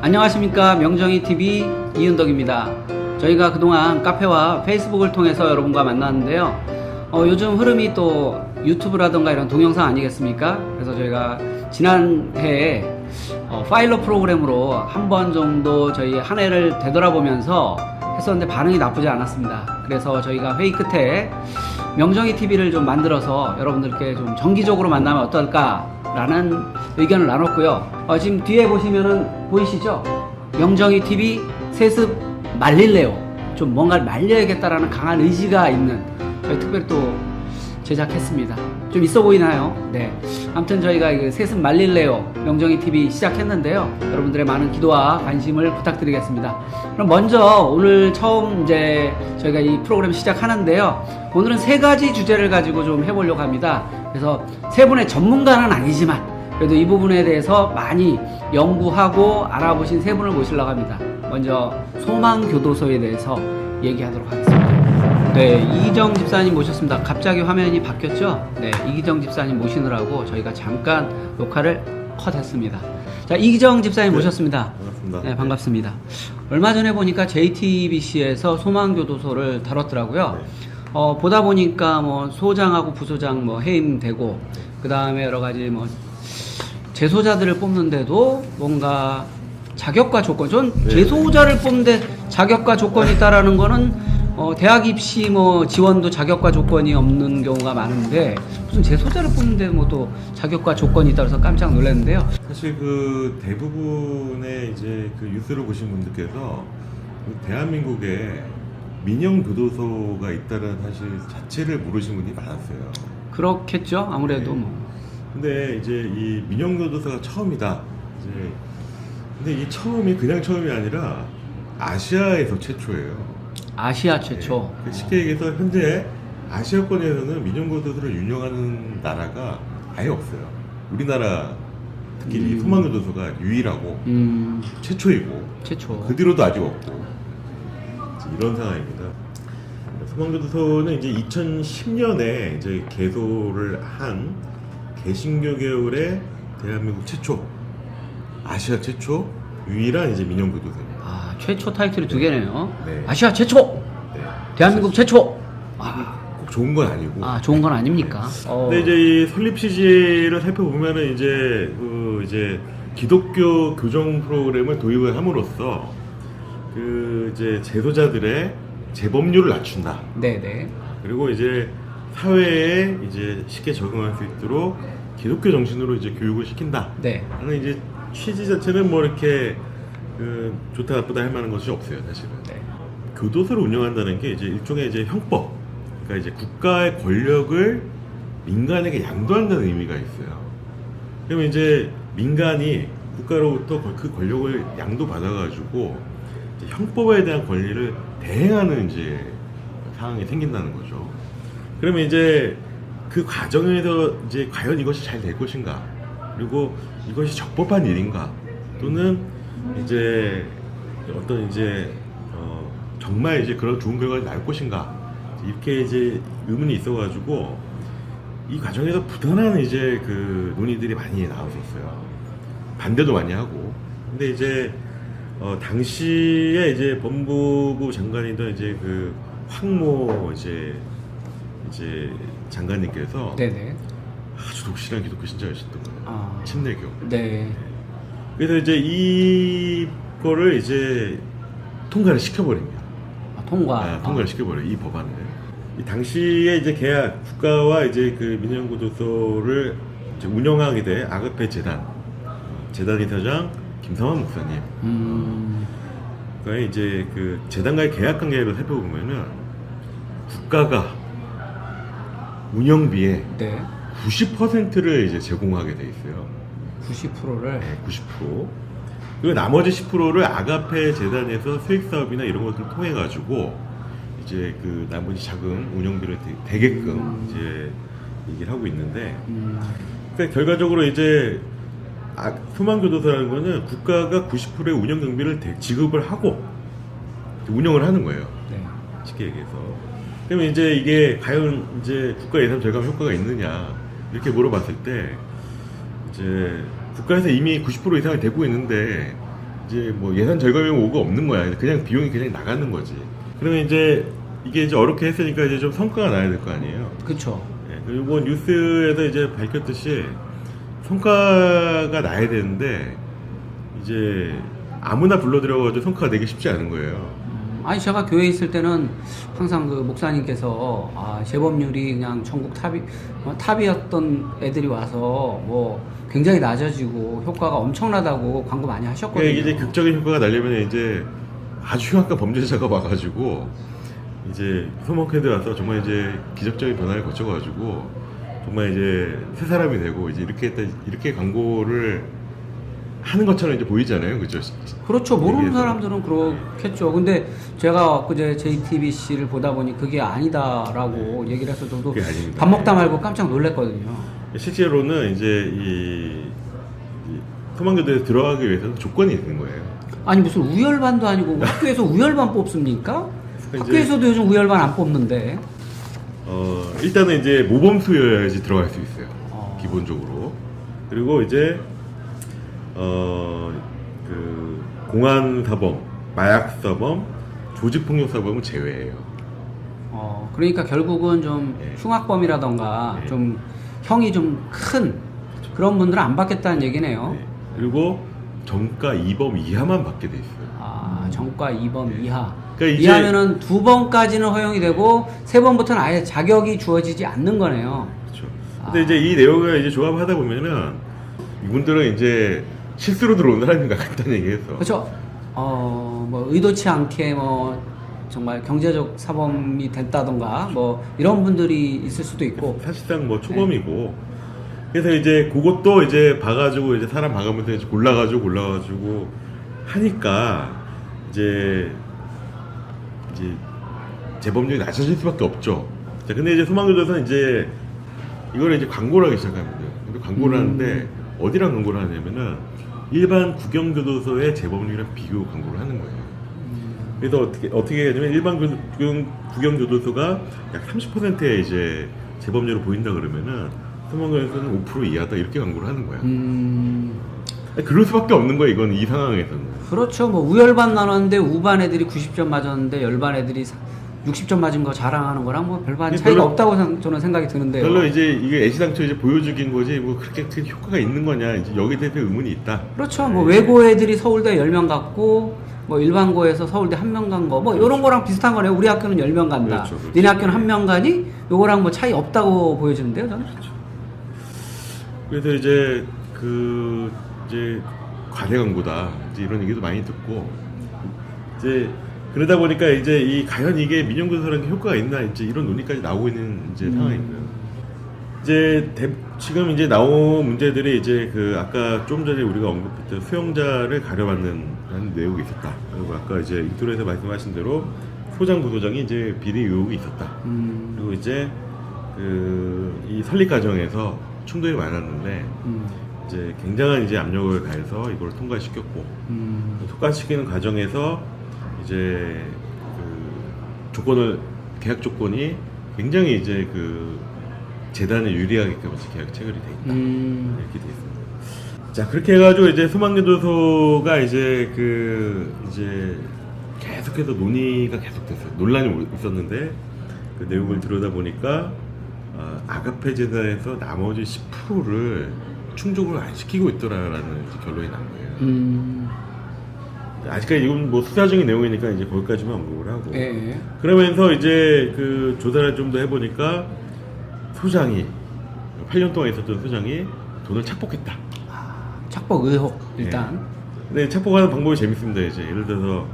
안녕하십니까, 명정이TV 이윤덕입니다. 저희가 그동안 카페와 페이스북을 통해서 여러분과 만났는데요. 요즘 흐름이 또 유튜브라던가 이런 동영상 아니겠습니까? 그래서 저희가 지난해에 파일럿 프로그램으로 한 번 정도 저희 한 해를 되돌아보면서 했었는데 반응이 나쁘지 않았습니다. 그래서 저희가 회의 끝에 명정이TV를 좀 만들어서 여러분들께 좀 정기적으로 만나면 어떨까라는 의견을 나눴고요. 지금 뒤에 보시면은 보이시죠? 명정이TV 세습 말릴래요. 좀 뭔가를 말려야겠다라는 강한 의지가 있는, 저희 특별히 또 제작했습니다. 좀 있어 보이나요? 네. 아무튼 저희가 세습 말릴래요 명정이TV 시작했는데요. 여러분들의 많은 기도와 관심을 부탁드리겠습니다. 그럼 먼저 오늘 처음 이제 저희가 이 프로그램 시작하는데요. 오늘은 세 가지 주제를 가지고 좀 해보려고 합니다. 그래서 세 분의 전문가는 아니지만 그래도 이 부분에 대해서 많이 연구하고 알아보신 세 분을 모시려고 합니다. 먼저 소망교도소에 대해서 얘기하도록 하겠습니다. 네, 이기정 집사님 모셨습니다. 갑자기 화면이 바뀌었죠? 네, 이기정 집사님 모시느라고 저희가 잠깐 녹화를 컷했습니다. 자, 이기정 집사님 모셨습니다. 반갑습니다. 네, 반갑습니다. 얼마 전에 보니까 JTBC에서 소망교도소를 다뤘더라고요. 네. 보다 보니까 뭐 소장하고 부소장 뭐 해임되고, 그 다음에 여러 가지 뭐 재소자들을 뽑는데도 뭔가 자격과 조건, 전 네. 재소자를 뽑는데 자격과 조건이 있다라는 거는 대학 입시 뭐 지원도 자격과 조건이 없는 경우가 많은데 무슨 재소자를 뽑는데 뭐 또 자격과 조건이 있다고 해서 깜짝 놀랐는데요. 사실 그 대부분의 이제 그 뉴스를 보신 분들께서 그 대한민국에 민영 교도소가 있다는 사실 자체를 모르신 분이 많았어요. 그렇겠죠, 아무래도. 네. 뭐. 근데 이제 이 민영 교도소가 처음이다. 이제 근데 이 처음이 그냥 처음이 아니라 아시아에서 최초예요. 아시아 최초. 네. 쉽게 얘기해서 현재 아시아권에서는 민영교도소를 운영하는 나라가 아예 없어요. 우리나라 특히 이 소망교도소가 유일하고 최초이고 최초. 그 뒤로도 아직 없고 이런 상황입니다. 소망교도소는 이제 2010년에 이제 개소를 한 개신교 계열의 대한민국 최초, 아시아 최초 유일한 이제 민영교도소입니다. 아, 최초 타이틀이 두 개네요. 네. 아시아 최초. 네. 대한민국 최초. 꼭 좋은 건 아니고. 아, 좋은 건 아닙니까? 근데 이제 이 설립 시기를 살펴보면은 이제 기독교 교정 프로그램을 도입을 함으로써 그 이제 재소자들의 재범률을 낮춘다. 네네. 그리고 이제 사회에 이제 쉽게 적응할 수 있도록 기독교 정신으로 이제 교육을 시킨다. 네. 하는 이제 취지 자체는 뭐 이렇게 그 좋다 나쁘다 할 만한 것이 없어요, 사실은. 네. 교도소를 운영한다는 게 이제 일종의 이제 형법, 그러니까 이제 국가의 권력을 민간에게 양도한다는 의미가 있어요. 그러면 이제 민간이 국가로부터 그 권력을 양도받아가지고 이제 형법에 대한 권리를 대행하는 이제 상황이 생긴다는 거죠. 그러면 이제 그 과정에서 이제 과연 이것이 잘 될 것인가, 그리고 이것이 적법한 일인가, 또는 이제 어떤 이제 정말 이제 그런 좋은 결과가 나올 것인가, 이렇게 이제 의문이 있어가지고 이 과정에서 부단한 이제 그 논의들이 많이 나왔었어요. 반대도 많이 하고. 근데 이제 당시에 이제 법무부 장관이던 이제 그 황모 이제 장관님께서 네네. 아주 독실한 기독교 신자였었던 거예요. 아. 침례교. 네. 그래서 이제 이거를 이제 통과를 시켜버립니다. 통과를 시켜버려요, 이 법안을. 이 당시에 이제 계약, 국가와 이제 그 민영교도소를 이제 운영하게 된 아가페 재단 이사장 김성환 목사님. 그러니까 이제 그 재단과의 계약 관계를 살펴보면은 국가가 운영비의 네. 90%를 이제 제공하게 돼 있어요. 90%를. 네, 90%. 그리고 나머지 10%를 아가페 재단에서 수익 사업이나 이런 것들을 통해 가지고 이제 그 나머지 자금 운영비를 대게끔 이제 얘기를 하고 있는데, 그러니까 결과적으로 이제 소망교도소라는 거는 국가가 90%의 운영 경비를 지급을 하고 운영을 하는 거예요. 네. 쉽게 얘기해서. 그러면 이제 이게 과연 이제 국가 예산 절감 효과가 있느냐 이렇게 물어봤을 때, 이제 국가에서 이미 90% 이상이 되고 있는데 이제 뭐 예산 절감이 오가 없는 거야. 그냥 비용이 그냥 나가는 거지. 그러면 이제 이게 이제 어렵게 했으니까 이제 좀 성과가 나야 될 거 아니에요. 그쵸. 예, 그리고 뉴스에서 이제 밝혔듯이 성과가 나야 되는데 이제 아무나 불러들여가지고 성과가 내기 쉽지 않은 거예요. 아니 제가 교회에 있을 때는 항상 그 목사님께서 재범률이 그냥 전국 탑이었던 애들이 와서 뭐 굉장히 낮아지고 효과가 엄청나다고 광고 많이 하셨거든요. 그러니까 이게 극적인 효과가 나려면 이제 아주 흉악한 범죄자가 와가지고 이제 소모캐드 와서 정말 이제 기적적인 변화를 거쳐가지고 정말 이제 새 사람이 되고 이제 이렇게 광고를 하는 것처럼 이제 보이잖아요, 그죠? 그렇죠. 모르는 얘기해서. 사람들은 그렇겠죠. 근데 제가 그제 JTBC를 보다 보니 그게 아니다라고 얘기를 해서 저도 그게 아닙니다. 밥 먹다 말고 깜짝 놀랐거든요. 실제로는 이제 이 소망교대에 들어가기 위해서는 조건이 있는 거예요. 아니 무슨 우열반도 아니고 학교에서 우열반 뽑습니까? 학교에서도 요즘 우열반 안 뽑는데. 일단은 이제 모범수여야지 들어갈 수 있어요. 어. 기본적으로. 그리고 이제 그 공안사범, 마약사범, 조직폭력사범은 제외예요. 그러니까 결국은 좀 네. 흉악범이라던가 네. 좀 형이 좀 큰 그런 분들은 안 받겠다는 얘기네요. 네. 그리고 정가 2범 이하만 받게 돼 있어요. 정과 2범 이하. 그러니까 이제- 이하면은 2번까지는 허용이 되고 3번부터는 아예 자격이 주어지지 않는 거네요. 그렇죠. 근데 이제 이 내용을 이제 조합하다 보면은 이분들은 이제 실수로 들어온 사람인가 간단히 얘기해서. 그렇죠. 뭐 의도치 않게 뭐 정말 경제적 사범이 됐다던가 뭐 이런 분들이 있을 수도 있고. 사실상 뭐 초범이고. 그래서 이제 그것도 이제 봐가지고 이제 사람 봐가면서 이제 골라가지고 하니까 이제 재범률이 낮아질 수밖에 없죠. 자, 근데 이제 소망교도소는 이제 이걸 이제 광고를 하기 시작합니다. 근데 광고를 하는데 어디랑 광고를 하냐면은 일반 구경교도소의 재범률이랑 비교 광고를 하는 거예요. 그래서 어떻게 하냐면 일반 구경교도소가 약 30%의 이제 재범률을 보인다 그러면은 소망교도소는 5% 이하다 이렇게 광고를 하는 거야. 그럴 수밖에 없는 거야 이건 이 상황에서는. 그렇죠. 뭐 우열반 나눴는데 우반 애들이 90점 맞았는데 열반 애들이 60점 맞은 거 자랑하는 거랑 뭐 별반 차이가 별로- 없다고 저는 생각이 드는데요. 별로 이제 이게 애시당초 이제 보여주긴 거지 뭐 그렇게 큰 효과가 있는 거냐 이제 여기에 대해서 의문이 있다. 그렇죠. 뭐 외고 애들이 서울대 10명 갔고 뭐 일반고에서 서울대 1명 간 거 뭐 이런 거랑 비슷한 거네요. 우리 학교는 10명 간다. 그렇죠, 그렇죠. 니네 학교는 1명 가니? 요거랑 뭐 차이 없다고 보여지는데요, 저는. 그래서 이제 이제 과대 광고다 이제 이런 얘기도 많이 듣고 이제 그러다 보니까 이제 과연 이게 민영교도소라는 게 효과가 있나 이제 이런 논의까지 나오고 있는 이제 상황이고요. 이제 지금 이제 나온 문제들이 이제 아까 좀 전에 우리가 언급했던 수용자를 가려받는 내용이 있었다. 그리고 아까 이제 인트로에서 말씀하신 대로 소장 부소장이 이제 비리 의혹이 있었다. 그리고 이제 이 설립 과정에서 충돌이 많았는데 이제 굉장한 이제 압력을 가해서 이걸 통과시켰고 통과시키는 과정에서 이제 계약 조건이 굉장히 이제 재단에 유리하게끔 계약 체결이 돼 있다 이렇게 돼 있습니다. 자 그렇게 해가지고 이제 소망교도소가 이제 이제 계속해서 논의가 계속됐어요. 논란이 있었는데 그 내용을 들여다 보니까 아가페 재단에서 나머지 10%를 충족을 안 시키고 있더라라는 결론이 난 거예요. 아직까지 이건 뭐 수사 중인 내용이니까 이제 거기까지만 언급을 하고. 예. 그러면서 이제 조사를 좀 더 해보니까 소장이 8년 동안 있었던 소장이 돈을 착복했다. 착복 의혹 일단. 근데 착복하는 방법이 재밌습니다. 이제 예를 들어서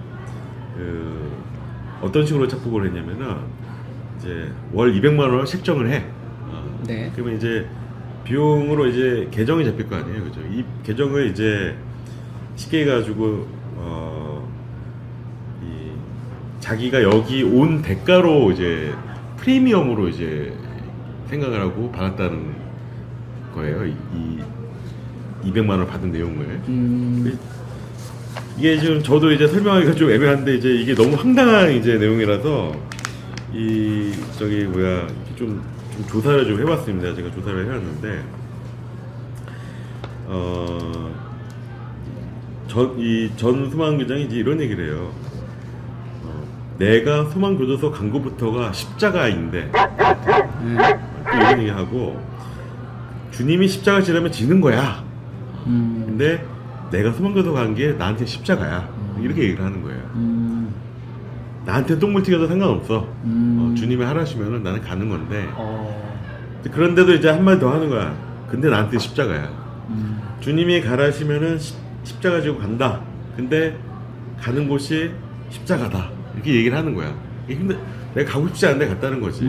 어떤 식으로 착복을 했냐면은 이제 월 200만 원을 책정을 해. 네. 그러면 이제 비용으로 이제 계정이 잡힐 거 아니에요, 그죠? 이 계정을 이제 쉽게 해가지고 자기가 여기 온 대가로 이제 프리미엄으로 이제 생각을 하고 받았다는 거예요. 이 200만 원 받은 내용을. 이게 지금 저도 이제 설명하기가 좀 애매한데 이제 이게 너무 황당한 이제 내용이라서 좀 조사를 좀 해봤습니다. 제가 조사를 해봤는데 전 소망교장이 이제 이런 얘기를 해요. 내가 소망교도소 간 것부터가 십자가인데 또 이런 얘기하고 주님이 십자가 지르면 지는 거야. 근데 내가 소망교도소 간 게 나한테 십자가야. 이렇게 얘기를 하는 거예요. 나한테 똥물 튀겨도 상관없어. 주님이 하라시면은 나는 가는 건데. 그런데도 이제 한마디 더 하는 거야. 근데 나한테 십자가야. 주님이 가라시면은 십자가 지고 간다. 근데 가는 곳이 십자가다. 이렇게 얘기를 하는 거야. 근데 내가 가고 싶지 않은데 갔다는 거지.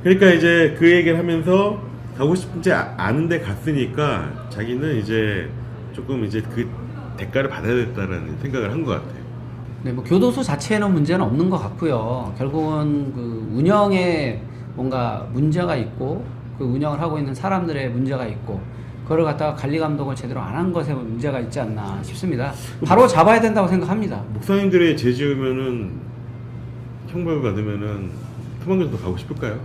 그러니까 이제 그 얘기를 하면서 가고 싶지 않은데 갔으니까 자기는 이제 조금 이제 그 대가를 받아야 됐다라는 생각을 한 것 같아요. 네, 뭐 교도소 자체에는 문제는 없는 것 같고요. 결국은 그 운영에 뭔가 문제가 있고 그 운영을 하고 있는 사람들의 문제가 있고 그걸 갖다가 관리 감독을 제대로 안 한 것에 문제가 있지 않나 싶습니다. 바로 잡아야 된다고 생각합니다. 목사님들이 죄 지으면은 형벌 받으면은 소망교도소 가고 싶을까요?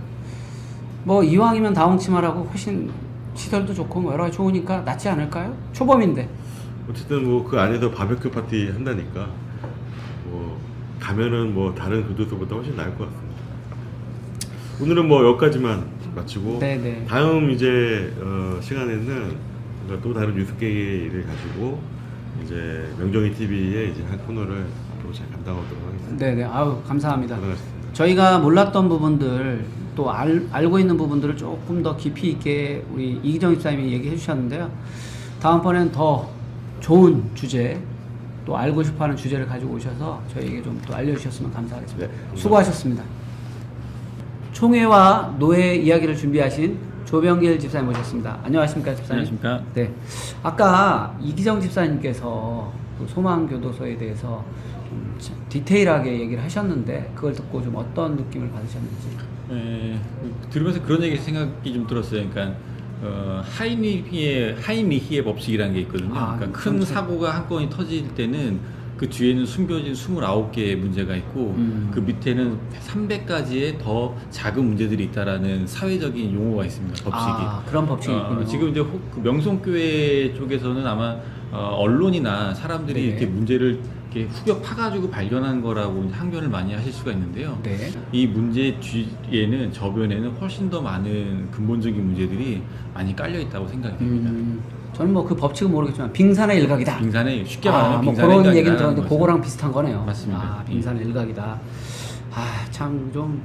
뭐 이왕이면 다홍치마라고 훨씬 시설도 좋고 뭐 여러 가지 좋으니까 낫지 않을까요? 초범인데. 어쨌든 뭐 그 안에서 바베큐 파티 한다니까 뭐 가면은 뭐 다른 교도소보다 훨씬 나을 것 같습니다. 오늘은 뭐 여기까지만 마치고 네네. 다음 이제 시간에는 우리가 또 다른 뉴스계를 가지고 이제 명정이 TV에 이제 한 코너를 앞으로 잘 감당하도록 하겠습니다. 네네. 아유 감사합니다. 고생하셨습니다. 저희가 몰랐던 부분들 또 알고 있는 부분들을 조금 더 깊이 있게 우리 이기정 집사님이 얘기해 주셨는데요. 다음번엔 더 좋은 주제 또 알고 싶어하는 주제를 가지고 오셔서 저희에게 좀 또 알려주셨으면 감사하겠습니다. 네, 감사합니다. 수고하셨습니다. 총회와 노회 이야기를 준비하신 조병길 집사님 모셨습니다. 안녕하십니까 집사님? 안녕하십니까? 네. 아까 이기정 집사님께서 그 소망교도소에 대해서 좀 디테일하게 얘기를 하셨는데 그걸 듣고 좀 어떤 느낌을 받으셨는지. 들으면서 그런 얘기 생각이 좀 들었어요. 그러니까 하이미히의 법칙이라는 게 있거든요. 그러니까 큰 그렇죠. 사고가 한 건이 터질 때는 그 뒤에는 숨겨진 29개의 문제가 있고 그 밑에는 300가지의 더 작은 문제들이 있다라는 사회적인 용어가 있습니다. 법칙이. 그런 법칙이 있군요. 지금 이제 그 명성교회 쪽에서는 아마 언론이나 사람들이 네네. 이렇게 문제를 이렇게 후벼 파가지고 발견한 거라고 항변을 많이 하실 수가 있는데요. 네. 이 문제 뒤에는 저변에는 훨씬 더 많은 근본적인 문제들이 많이 깔려 있다고 생각이 됩니다. 저는 뭐 그 법칙은 모르겠지만 빙산의 일각이다. 빙산의 쉽게 말하면 뭐 빙산의 그런 일각이라는 얘기는 들었는데 거죠. 그거랑 비슷한 거네요. 맞습니다. 빙산의 일각이다. 참 좀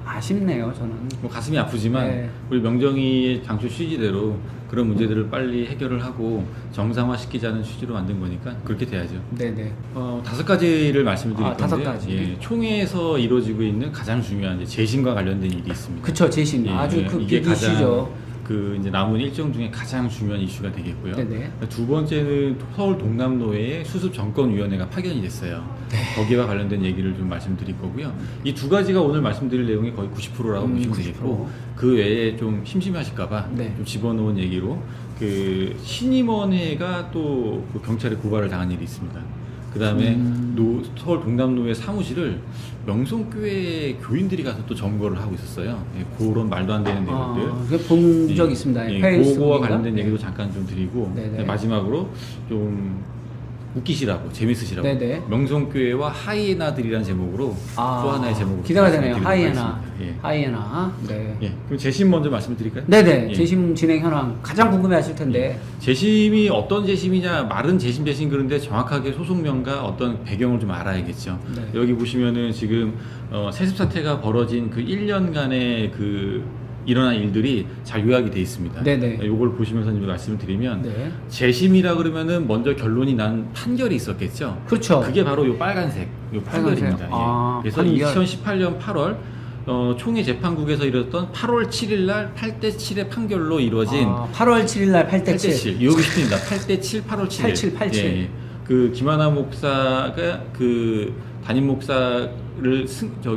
아쉽네요. 저는. 뭐 가슴이 아프지만 네. 우리 명정이의 장초 취지대로 그런 문제들을 빨리 해결을 하고 정상화시키자는 취지로 만든 거니까 그렇게 돼야죠. 네네. 5가지를 말씀을 드릴 건데요. 5가지. 예, 총회에서 이루어지고 있는 가장 중요한 이제 재심과 관련된 일이 있습니다. 그쵸, 재심. 예, 아주 그 이게 빅 이슈죠. 그 이제 남은 일정 중에 가장 중요한 이슈가 되겠고요. 네네. 두 번째는 서울 동남노회의 수습 정권위원회가 파견이 됐어요. 네. 거기와 관련된 얘기를 좀 말씀드릴 거고요. 이 두 가지가 오늘 말씀드릴 내용이 거의 90%라고 보시면 90%. 되겠고 그 외에 좀 심심하실까봐 네. 좀 집어넣은 얘기로 그 신임원회가 또 그 경찰에 고발을 당한 일이 있습니다. 그 다음에 서울 동남노회 사무실을 명성교회 교인들이 가서 또 점거를 하고 있었어요. 예, 그런 말도 안 되는 내용들. 본 적 있습니다. 페이스북인가? 그거와 관련된 얘기도 잠깐 좀 드리고 네네. 마지막으로 좀 웃기시라고 재밌으시라고 네네. 명성교회와 하이에나들이라는 제목으로 또 하나의 제목을 기대가 되네요. 말씀드리도록 하이에나. 하겠습니다. 예. 하이에나. 네. 예. 그럼 재심 먼저 말씀드릴까요? 네네. 예. 재심 진행 현황 가장 궁금해 하실 텐데. 재심이 어떤 재심이냐 말은 재심 그런데 정확하게 소송명과 어떤 배경을 좀 알아야겠죠. 네. 여기 보시면은 지금 세습 사태가 벌어진 그 1년간의 그 일어난 일들이 잘 요약이 돼 있습니다. 네네. 요걸 보시면서 좀 말씀을 드리면 네. 재심이라 그러면은 먼저 결론이 난 판결이 있었겠죠. 그렇죠. 그게 바로 요 빨간색 요 판결입니다. 빨간색. 예. 그래서 판결. 2018년 8월 총회 재판국에서 이뤘던 8월 7일 날 8대 7의 판결로 이루어진 8월 7일 날 8대 7. 여기 싶습니다. 8대 7, 8월 7일. 87, 87. 예. 그 김하나 목사가 그 담임 목사를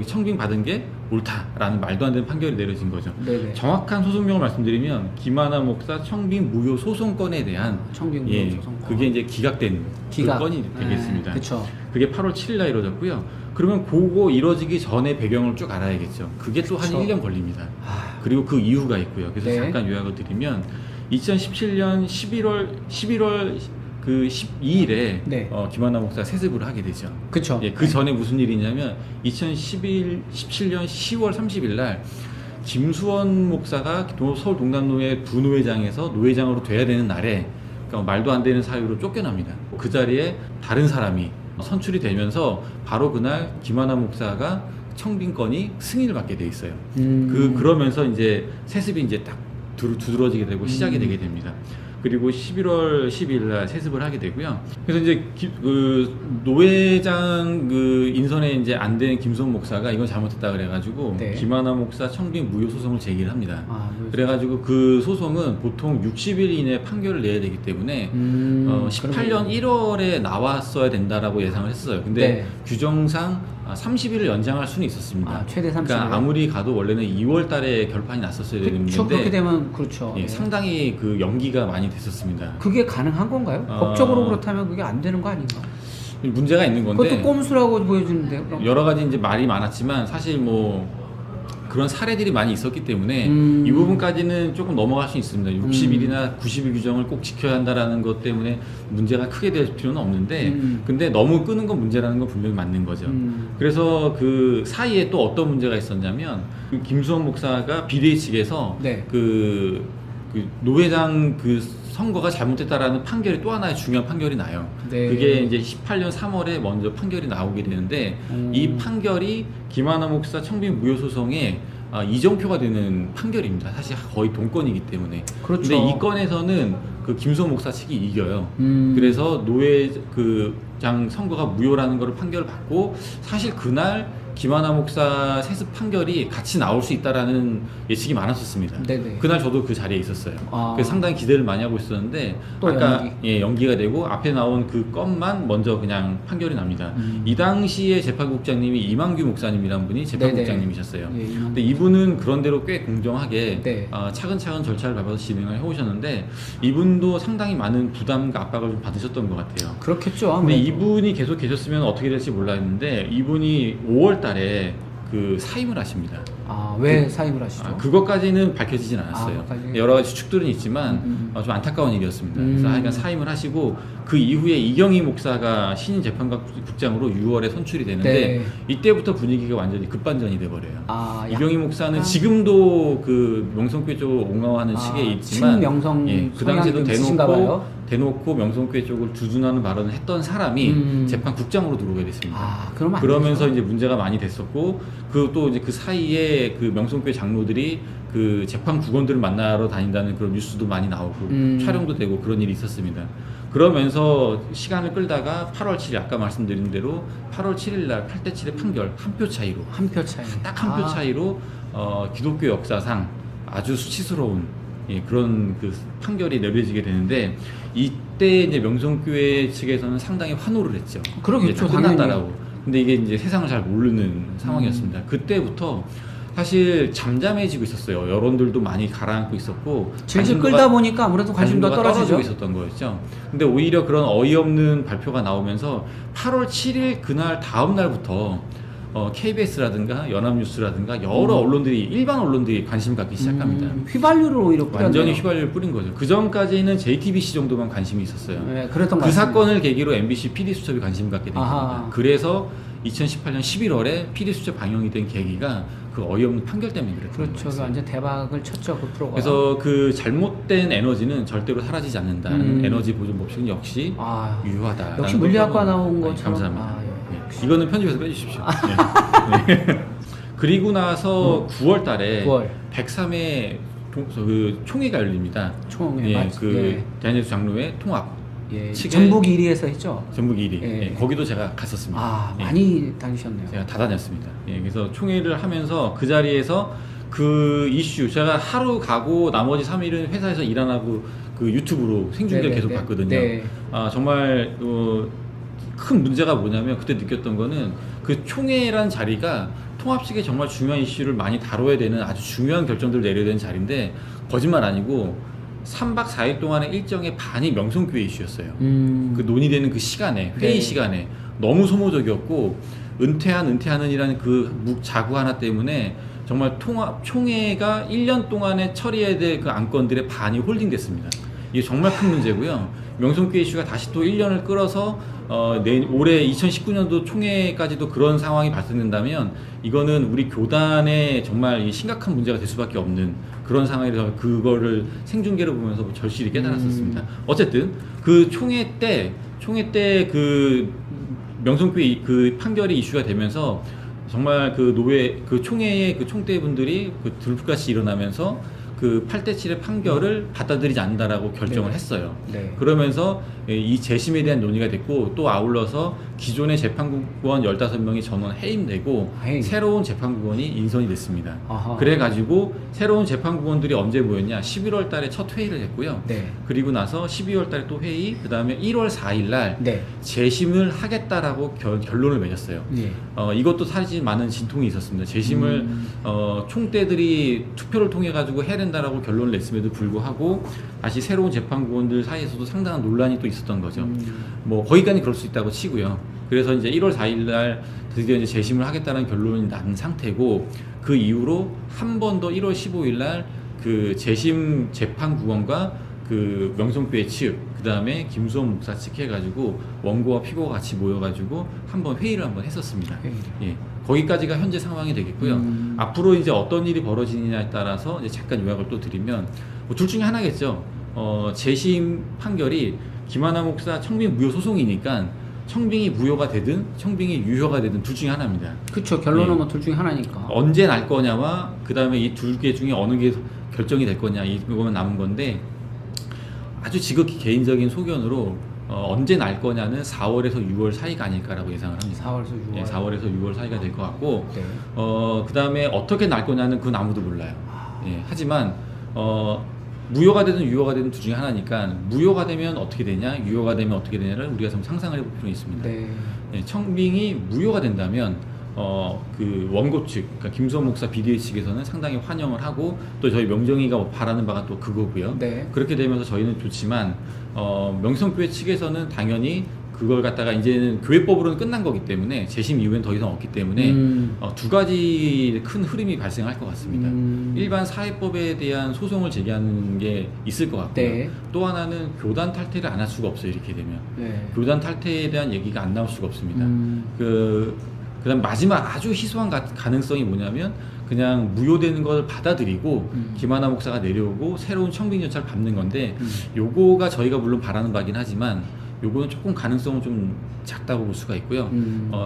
청빙 받은 게 옳다라는 말도 안 되는 판결이 내려진 거죠. 네네. 정확한 소송명을 말씀드리면 김하나 목사 청빙 무효 소송건에 대한 청빙 무효 소송건. 그게 이제 기각된 기각. 그 건이 되겠습니다. 그렇죠. 그게 8월 7일 날 이루어졌고요. 그러면 그거 이루어지기 전에 배경을 쭉 알아야겠죠. 그게 또 한 그쵸. 1년 걸립니다. 그리고 그 이유가 있고요. 그래서 네. 잠깐 요약을 드리면 2017년 11월 그 12일에 네. 김하나 목사가 세습을 하게 되죠. 그쵸. 예, 그 전에 무슨 일이 있냐면 2017년 10월 30일 날 김수원 목사가 서울 동남노회 부노회장에서 노회장으로 돼야 되는 날에 그러니까 말도 안 되는 사유로 쫓겨납니다. 그 자리에 다른 사람이 선출이 되면서 바로 그날 김하나 목사가 청빙권이 승인을 받게 돼 있어요. 그러면서 이제 세습이 이제 딱 두드러지게 되고 시작이 되게 됩니다. 그리고 11월 12일 날 세습을 하게 되고요. 그래서 이제 그 노회장 그 인선에 이제 안 된 김수원 목사가 이건 잘못했다 그래가지고 네. 김하나 목사 청빙 무효 소송을 제기를 합니다. 무효 그래가지고 그 소송은 보통 60일 이내 판결을 내야 되기 때문에 18년 1월에 나왔어야 된다라고 예상을 했어요. 근데 네. 규정상 30일을 연장할 수는 있었습니다. 최대 30일. 그러니까 아무리 가도 원래는 2월 달에 결판이 났었어야 되는 그렇죠. 그렇게 문제인데 되면 그렇죠. 예, 상당히 그 연기가 많이 됐었습니다. 그게 가능한 건가요? 법적으로 그렇다면 그게 안 되는 거 아닌가? 문제가 있는 건데 그것도 꼼수라고 보여주는데 그럼. 여러 가지 이제 말이 많았지만 사실 뭐 그런 사례들이 많이 있었기 때문에 이 부분까지는 조금 넘어갈 수 있습니다. 60일이나 90일 규정을 꼭 지켜야 한다라는 것 때문에 문제가 크게 될 필요는 없는데 근데 너무 끄는 건 문제라는 건 분명히 맞는 거죠. 그래서 그 사이에 또 어떤 문제가 있었냐면 그 김수원 목사가 비대위 측에서 네. 그 노회장 그 선거가 잘못됐다라는 판결이 또 하나의 중요한 판결이 나요. 네. 그게 이제 18년 3월에 먼저 판결이 나오게 되는데 이 판결이 김하나 목사 청빙 무효 소송에 이정표가 되는 판결입니다. 사실 거의 동건이기 때문에. 그렇죠. 근데 이 건에서는 그 김수원 목사 측이 이겨요. 그래서 노회장 선거가 무효라는 것을 판결을 받고 사실 그날 김하나 목사 세습 판결이 같이 나올 수 있다라는 예측이 많았었습니다. 네네. 그날 저도 그 자리에 있었어요. 그래서 상당히 기대를 많이 하고 있었는데 또 아까 연기가 되고 앞에 나온 그 건만 먼저 그냥 판결이 납니다. 이 당시에 재판국장님이 이만규 목사님이란 분이 재판국장님이셨어요. 예, 근데 이분은 그런대로 꽤 공정하게 네. 차근차근 절차를 밟아서 진행을 해오셨는데 이분도 상당히 많은 부담과 압박을 좀 받으셨던 것 같아요. 그렇겠죠. 근데 아무래도. 이분이 계속 계셨으면 어떻게 될지 몰랐는데 이분이 5월 달에 그 사임을 하십니다. 왜 사임을 하시죠? 그것까지는 밝혀지진 않았어요. 그것까지? 여러 가지 추측들은 있지만 좀 안타까운 일이었습니다. 그래서 하여간 사임을 하시고 그 이후에 이경희 목사가 신임 재판국장으로 6월에 선출이 되는데 네. 이때부터 분위기가 완전히 급반전이 돼버려요. 이경희 목사는 약간 지금도 그 명성교회 쪽을 옹호하는 측에 있지만 친명성 그 당시에도 있으신가 봐요. 대놓고 명성교회 쪽을 두둔하는 발언을 했던 사람이 재판국장으로 들어오게 됐습니다. 그러면서 이제 문제가 많이 됐었고 그 또 이제 그 사이에 그 명성교회 장로들이 그 재판 국원들을 만나러 다닌다는 그런 뉴스도 많이 나오고 촬영도 되고 그런 일이 있었습니다. 그러면서 시간을 끌다가 8월 7일 아까 말씀드린 대로 8월 7일 날 8대7의 판결 한 표 차이로 딱 한 표 차이로 기독교 역사상 아주 수치스러운 그런 그 판결이 내려지게 되는데 이때 이제 명성교회 측에서는 상당히 환호를 했죠. 그러겠죠, 끝났다라고. 근데 이게 이제 세상을 잘 모르는 상황이었습니다. 그때부터 사실 잠잠해지고 있었어요. 여론들도 많이 가라앉고 있었고 질질 끌다 보니까 아무래도 관심도가 떨어지고 있었던 거였죠. 근데 오히려 그런 어이없는 발표가 나오면서 8월 7일 그날 다음 날부터 KBS라든가 연합뉴스라든가 여러 언론들이 일반 언론들이 관심을 갖기 시작합니다. 휘발유를 오히려 뿌렸네요. 완전히 휘발유를 뿌린 거죠. 그 전까지는 JTBC 정도만 관심이 있었어요. 네, 그랬던 것 그 같습니다. 사건을 계기로 MBC PD수첩이 관심을 갖게 된 겁니다. 그래서 2018년 11월에 PD수첩 방영이 된 계기가 그 어이없는 판결 때문에 그랬던 그렇죠. 거였어요. 완전 대박을 쳤죠, 그 프로가. 그래서 그 잘못된 에너지는 절대로 사라지지 않는다는 에너지 보존 법칙은 역시 유효하다. 역시 물리학과 나온 것처럼. 감사합니다. 이거는 편집해서 빼주십시오. 네. 그리고 나서 9월 달에 103회 그 총회가 열립니다. 총회, 그 대한예수 장로회 통합. 전북 1위에서 했죠. 전북 1위. 거기도 제가 갔었습니다. 많이 다니셨네요. 제가 다 다녔습니다. 그래서 총회를 하면서 그 자리에서 그 이슈 제가 하루 가고 나머지 3일은 회사에서 일 안 하고 그 유튜브로 생중계를 계속 봤거든요. 정말 큰 문제가 뭐냐면 그때 느꼈던 거는 그 총회란 자리가 통합식의 정말 중요한 이슈를 많이 다뤄야 되는 아주 중요한 결정들을 내려야 되는 자리인데 거짓말 아니고 3박 4일 동안의 일정의 반이 명성교회 이슈였어요. 그 논의되는 그 시간에 회의 시간에 너무 소모적이었고 은퇴하는이라는 그 자구 하나 때문에 정말 총회가 1년 동안에 처리해야 될 그 안건들의 반이 홀딩됐습니다. 이게 정말 큰 문제고요. 명성교회 이슈가 다시 또 1년을 끌어서 올해 2019년도 총회까지도 그런 상황이 발생된다면 이거는 우리 교단에 정말 심각한 문제가 될 수밖에 없는 그런 상황이라서 그거를 생중계를 보면서 절실히 깨달았었습니다. 어쨌든 그 총회 때 그 명성교회 그 판결이 이슈가 되면서 정말 그 노회 그 총회의 그 총대분들이 그 들불같이 일어나면서 그 8대7의 판결을 받아들이지 않는다라고 결정을 네. 했어요. 네. 그러면서 이 재심에 대한 논의가 됐고 또 아울러서 기존의 재판부원 15명이 전원 해임되고 해임. 새로운 재판부원이 인선이 됐습니다. 아하. 그래가지고 새로운 재판부원들이 언제 모였냐? 11월 달에 첫 회의를 했고요. 네. 그리고 나서 12월 달에 또 회의, 그 다음에 1월 4일 날 네. 재심을 하겠다라고 결론을 맺었어요. 예. 이것도 사실 많은 진통이 있었습니다. 재심을 총대들이 투표를 통해 가지고 해야 된다라고 결론을 냈음에도 불구하고 다시 새로운 재판부원들 사이에서도 상당한 논란이 또 있었던 거죠. 뭐 거기까지 그럴 수 있다고 치고요. 그래서 이제 1월 4일 날 드디어 이제 재심을 하겠다는 결론이 난 상태고 그 이후로 한 번 더 1월 15일 날 그 재심 재판부원과 그 명성교회 측, 그 다음에 김수원 목사 측 해가지고 원고와 피고가 같이 모여가지고 한번 회의를 한번 했었습니다. 회의를. 예, 거기까지가 현재 상황이 되겠고요. 앞으로 이제 어떤 일이 벌어지느냐에 따라서 이제 잠깐 요약을 또 드리면 뭐 둘 중에 하나겠죠. 재심 판결이 김하나 목사 청빙 무효 소송이니까 청빙이 무효가 되든 청빙이 유효가 되든 둘 중에 하나입니다. 그쵸. 결론은 예. 뭐 둘 중에 하나니까. 언제 날 거냐와 그 다음에 이 두 개 중에 어느 게 결정이 될 거냐 이거만 남은 건데 아주 지극히 개인적인 소견으로 언제 날 거냐는 4월에서 6월 사이가 아닐까라고 예상을 합니다. 4월에서 6월. 예, 4월에서 6월 사이가 될 것 같고 네. 그 다음에 어떻게 날 거냐는 그건 아무도 몰라요. 예, 하지만 무효가 되든 유효가 되든 둘 중에 하나니까 무효가 되면 어떻게 되냐 유효가 되면 어떻게 되냐를 우리가 좀 상상을 해볼 필요가 있습니다. 네. 예, 청빙이 무효가 된다면 그 원고 측, 그러니까 김수원 목사 BDA 측에서는 상당히 환영을 하고 또 저희 명정이가 뭐 바라는 바가 또 그거고요. 네. 그렇게 되면서 저희는 좋지만 명성교회 측에서는 당연히 그걸 갖다가 이제는 교회법으로는 끝난 거기 때문에 재심 이후엔 더 이상 없기 때문에 두 가지 큰 흐름이 발생할 것 같습니다. 일반 사회법에 대한 소송을 제기하는 게 있을 것 같고요. 네. 또 하나는 교단 탈퇴를 안 할 수가 없어요. 이렇게 되면 네. 교단 탈퇴에 대한 얘기가 안 나올 수가 없습니다. 그다음 마지막 아주 희소한 가능성이 뭐냐면 그냥 무효되는 걸 받아들이고 김하나 목사가 내려오고 새로운 청빙 절차를 밟는 건데 요거가 저희가 물론 바라는 바긴 하지만 요거는 조금 가능성은 좀 작다고 볼 수가 있고요.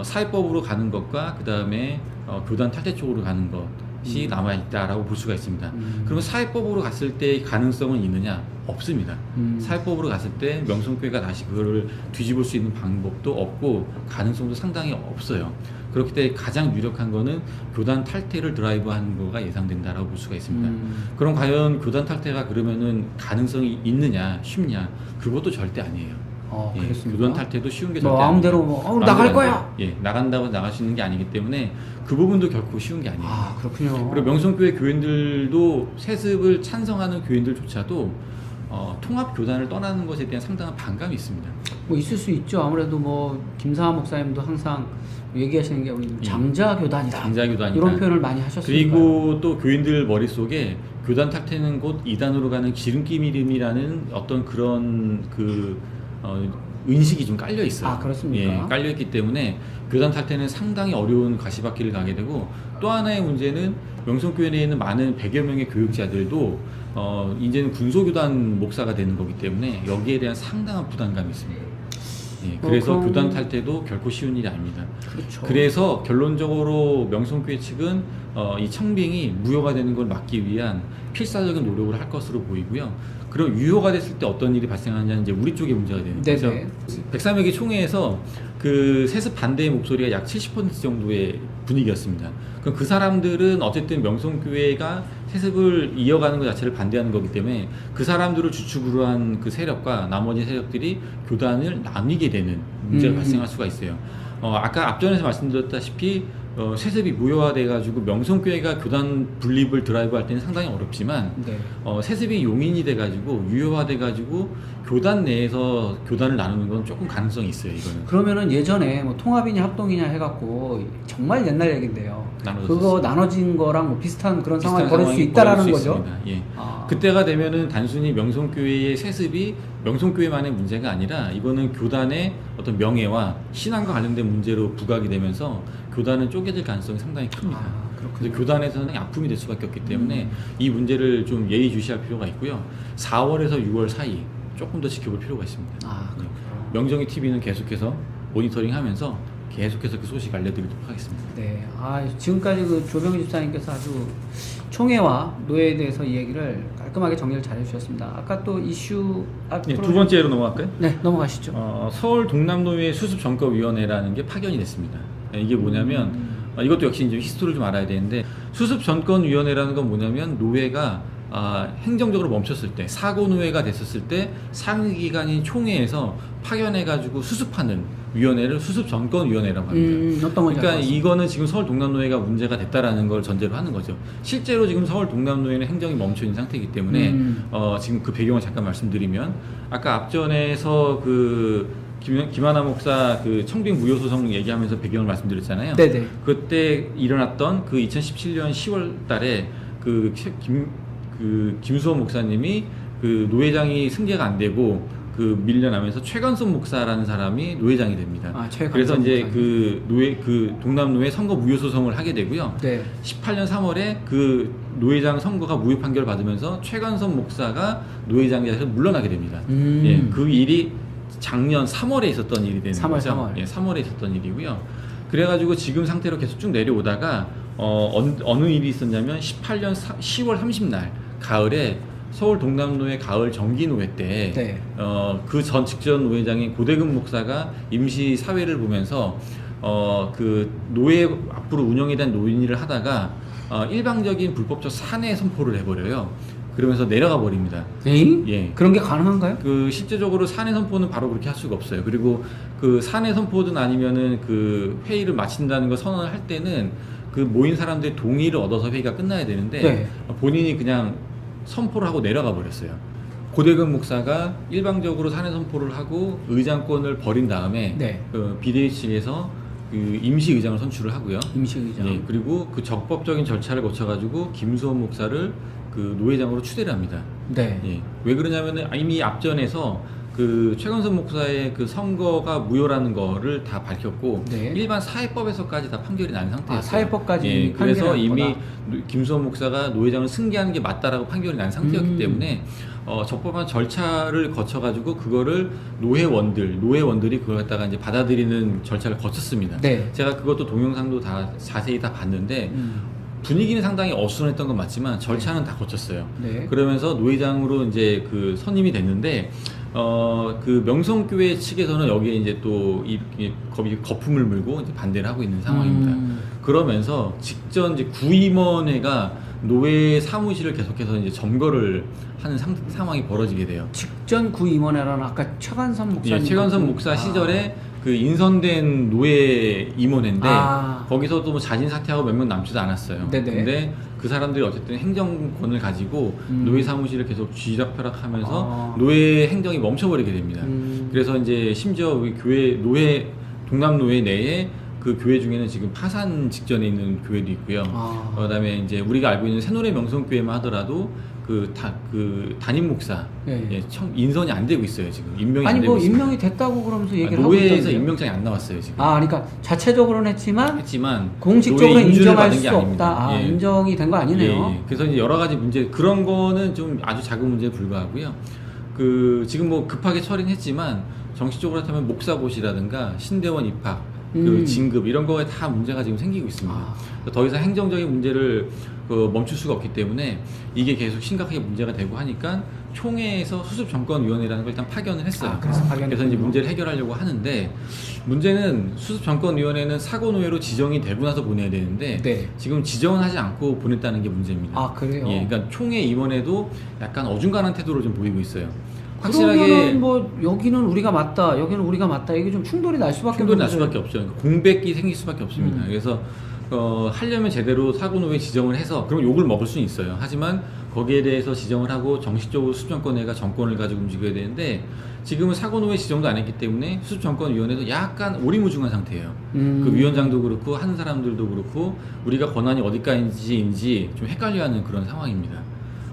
사회법으로 가는 것과 그 다음에 교단 탈퇴 쪽으로 가는 것이 남아있다라고 볼 수가 있습니다. 그러면 사회법으로 갔을 때 가능성은 있느냐? 없습니다. 사회법으로 갔을 때 명성교회가 다시 그거를 뒤집을 수 있는 방법도 없고 가능성도 상당히 없어요. 그렇기 때문에 가장 유력한 거는 교단 탈퇴를 드라이브하는 거가 예상된다라고 볼 수가 있습니다. 그럼 과연 교단 탈퇴가 그러면은 가능성이 있느냐, 쉽냐? 그것도 절대 아니에요. 예, 그렇습니까? 교단 탈퇴도 쉬운 게 뭐 절대 마음대로 아니에요. 뭐, 마음대로 나갈 안 거야! 돼요. 예, 나간다고 나갈 수 있는 게 아니기 때문에 그 부분도 결코 쉬운 게 아니에요. 아, 그렇군요. 그리고 명성교회 교인들도 세습을 찬성하는 교인들조차도 통합 교단을 떠나는 것에 대한 상당한 반감이 있습니다. 뭐 있을 수 있죠. 아무래도 뭐 김사하 목사님도 항상 얘기하시는 게 우리 장자 교단이다. 장자 교단이다. 이런 표현을 많이 하셨으니까. 그리고 또 교인들 머릿속에 교단 탈퇴는 곧 이단으로 가는 지름길이라는 어떤 그런 인식이 좀 깔려 있어요. 아, 그렇습니까? 예, 깔려 있기 때문에 교단 탈퇴는 상당히 어려운 가시밭길을 가게 되고 또 하나의 문제는 명성교회 내에 있는 많은 100여 명의 교육자들도 이제는 군소교단 목사가 되는 거기 때문에 여기에 대한 상당한 부담감이 있습니다. 예, 그래서 그럼- 교단 탈퇴도 결코 쉬운 일이 아닙니다. 그렇죠. 그래서 결론적으로 명성교회 측은 이 청빙이 무효가 되는 걸 막기 위한 필사적인 노력을 할 것으로 보이고요. 그럼 유효가 됐을 때 어떤 일이 발생하냐는 이제 우리 쪽의 문제가 되는 거죠. 네네. 103여 개 총회에서 그 세습 반대의 목소리가 약 70% 정도의 분위기였습니다. 그럼 그 사람들은 어쨌든 명성교회가 세습을 이어가는 것 자체를 반대하는 거기 때문에 그 사람들을 주축으로 한 그 세력과 나머지 세력들이 교단을 나뉘게 되는 문제가 발생할 수가 있어요. 아까 앞전에서 말씀드렸다시피 세습이 무효화돼가지고 명성교회가 교단 분립을 드라이브할 때는 상당히 어렵지만 네. 세습이 용인이 돼가지고 유효화돼가지고 교단 내에서 교단을 나누는 건 조금 가능성이 있어요. 이거는 그러면은 예전에 뭐 통합이냐 합동이냐 해갖고 정말 옛날 얘긴데요. 나눠졌어요. 그거 나눠진 거랑 뭐 비슷한 그런 상황이 비슷한 벌어질 수 상황이 있다라는 벌어질 수 거죠. 있습니다. 예. 아. 그때가 되면은 단순히 명성교회의 세습이 명성교회만의 문제가 아니라 이거는 교단의 어떤 명예와 신앙과 관련된 문제로 부각이 되면서 교단은 쪼개질 가능성이 상당히 큽니다. 아, 그렇군요. 그래서 교단에서는 아픔이 될 수밖에 없기 때문에 이 문제를 좀 예의주시할 필요가 있고요. 4월에서 6월 사이 조금 더 지켜볼 필요가 있습니다. 아, 네. 그렇군요. 명정이 TV는 계속해서 모니터링하면서 계속해서 그 소식 알려드리도록 하겠습니다. 네. 아, 지금까지 그 조병희 집사님께서 아주 총회와 노예에 대해서 이 얘기를 깔끔하게 정리를 잘 해주셨습니다. 아까 또 이슈 네, 두 번째로 넘어갈까요? 네, 넘어가시죠. 서울 동남노예 수습점검위원회라는 게 파견이 됐습니다. 이게 뭐냐면 이것도 역시 이제 히스토리를 좀 알아야 되는데 수습점검위원회라는 건 뭐냐면 노예가 행정적으로 멈췄을 때 사고 노예가 됐었을 때 상위기관인 총회에서 파견해가지고 수습하는 위원회를 수습점검위원회라고 합니다. 어떤 건지 그러니까 알겠습니다. 이거는 지금 서울 동남노예가 문제가 됐다라는 걸 전제로 하는 거죠. 실제로 지금 서울 동남노예는 행정이 멈춰 있는 상태이기 때문에 지금 그 배경을 잠깐 말씀드리면 아까 앞전에서 그 김하나 목사 그 청빙 무효 소송 얘기하면서 배경을 말씀드렸잖아요. 네네. 그때 일어났던 그 2017년 10월 달에 그 김수호 목사님이 그 노회장이 승계가 안 되고 그 밀려나면서 최건선 목사라는 사람이 노회장이 됩니다. 최건선 그래서 이제 목사님. 그 동남노예 선거 무효 소송을 하게 되고요. 네. 18년 3월에 그 노회장 선거가 무효 판결을 받으면서 최건선 목사가 노회장 자리에서 물러나게 됩니다. 예, 그 일이 작년 3월에 있었던 일이 되는 3월, 거죠. 3월. 예, 3월에 있었던 일이고요. 그래가지고 지금 상태로 계속 쭉 내려오다가 어느 일이 있었냐면 18년 10월 30날 가을에 서울 동남노예 가을 정기노회 때 네. 그 전 직전 노회장인 고대근 목사가 임시 사회를 보면서 그 노예 앞으로 운영에 대한 논의를 하다가 일방적인 불법적 산해 선포를 해버려요. 그러면서 내려가 버립니다. 에잉? 예. 그런 게 가능한가요? 그 실제적으로 산해 선포는 바로 그렇게 할 수가 없어요. 그리고 그 산해 선포든 아니면은 그 회의를 마친다는 거 선언을 할 때는 그 모인 사람들의 동의를 얻어서 회의가 끝나야 되는데 네. 본인이 그냥 선포를 하고 내려가 버렸어요. 고대근 목사가 일방적으로 산해 선포를 하고 의장권을 버린 다음에 네. 그 비대위 측에서 그 임시 의장을 선출을 하고요. 임시의장. 예, 그리고 그 적법적인 절차를 거쳐가지고 김수원 목사를 그 노회장으로 추대를 합니다. 네. 예. 왜 그러냐면은 이미 앞전에서 그 최건선 목사의 그 선거가 무효라는 거를 다 밝혔고 네. 일반 사회법에서까지 다 판결이 난 상태였어요. 사회법까지 예, 이미 그래서 판결이 이미 났구나. 김수원 목사가 노회장을 승계하는 게 맞다라고 판결이 난 상태였기 때문에 적법한 절차를 거쳐가지고 그거를 노회원들이 그걸 갖다가 이제 받아들이는 절차를 거쳤습니다. 네. 제가 그것도 동영상도 다 자세히 다 봤는데 분위기는 상당히 어수선했던 건 맞지만 절차는 다 거쳤어요. 네. 그러면서 노회장으로 이제 그 선임이 됐는데 그 명성교회 측에서는 여기에 이제 또 거품을 물고 이제 반대를 하고 있는 상황입니다. 그러면서 직전 이제 구임원회가 노회 사무실을 계속해서 이제 점거를 하는 상황이 벌어지게 돼요. 직전 구임원회라는 아까 최관선 목사님. 예, 최건선 목사 시절에 그 인선된 노예 임원회인데 거기서도 뭐 자진 사퇴하고 몇 명 남지도 않았어요. 네네. 근데 그 사람들이 어쨌든 행정권을 가지고 노예 사무실을 계속 쥐락펴락하면서 노예 행정이 멈춰버리게 됩니다. 그래서 이제 심지어 우리 교회 동남노예 내에 그 교회 중에는 지금 파산 직전에 있는 교회도 있고요. 그다음에 이제 우리가 알고 있는 새노래 명성교회만 하더라도 그 담임 목사 예. 인선이 안 되고 있어요 지금 임명이 안 아니 되고 뭐 있습니다. 임명이 됐다고 그러면서 얘기를 하고 노회에서 있던데요. 임명장이 안 나왔어요 지금. 그러니까 자체적으로는 했지만 노예 공식적으로 인준을 인정할 받은 수 게 없다. 아닙니다. 예. 인정이 된 거 아니네요. 예. 그래서 이제 여러 가지 문제 그런 거는 좀 아주 작은 문제에 불과하고요. 그 지금 뭐 급하게 처리는 했지만 정식적으로 하면 목사고시라든가 신대원 입학, 그 진급 이런 거에 다 문제가 지금 생기고 있습니다. 더 이상 행정적인 문제를 멈출 수가 없기 때문에 이게 계속 심각하게 문제가 되고 하니까 총회에서 수습정권위원회라는 걸 일단 파견을 했어요. 그래서 이제 문제를 해결하려고 하는데 문제는 수습정권위원회는 사고노예로 지정이 되고 나서 보내야 되는데 네. 지금 지정은 하지 않고 보냈다는 게 문제입니다. 그래요? 예, 그러니까 총회 임원회도 약간 어중간한 태도를 좀 보이고 있어요. 그러면은 뭐 여기는 우리가 맞다, 여기는 우리가 맞다 이게 좀 충돌이 날 수밖에 충돌이 날 수밖에 없죠. 그러니까 공백이 생길 수밖에 없습니다. 그래서 하려면 제대로 사고노에 지정을 해서 그럼 욕을 먹을 수는 있어요. 하지만 거기에 대해서 지정을 하고 정식적으로 수습정권회가 정권을 가지고 움직여야 되는데 지금은 사고노에 지정도 안 했기 때문에 수습정권위원회도 약간 오리무중한 상태예요. 그 위원장도 그렇고 하는 사람들도 그렇고 우리가 권한이 어디까지인지 좀 헷갈려하는 그런 상황입니다.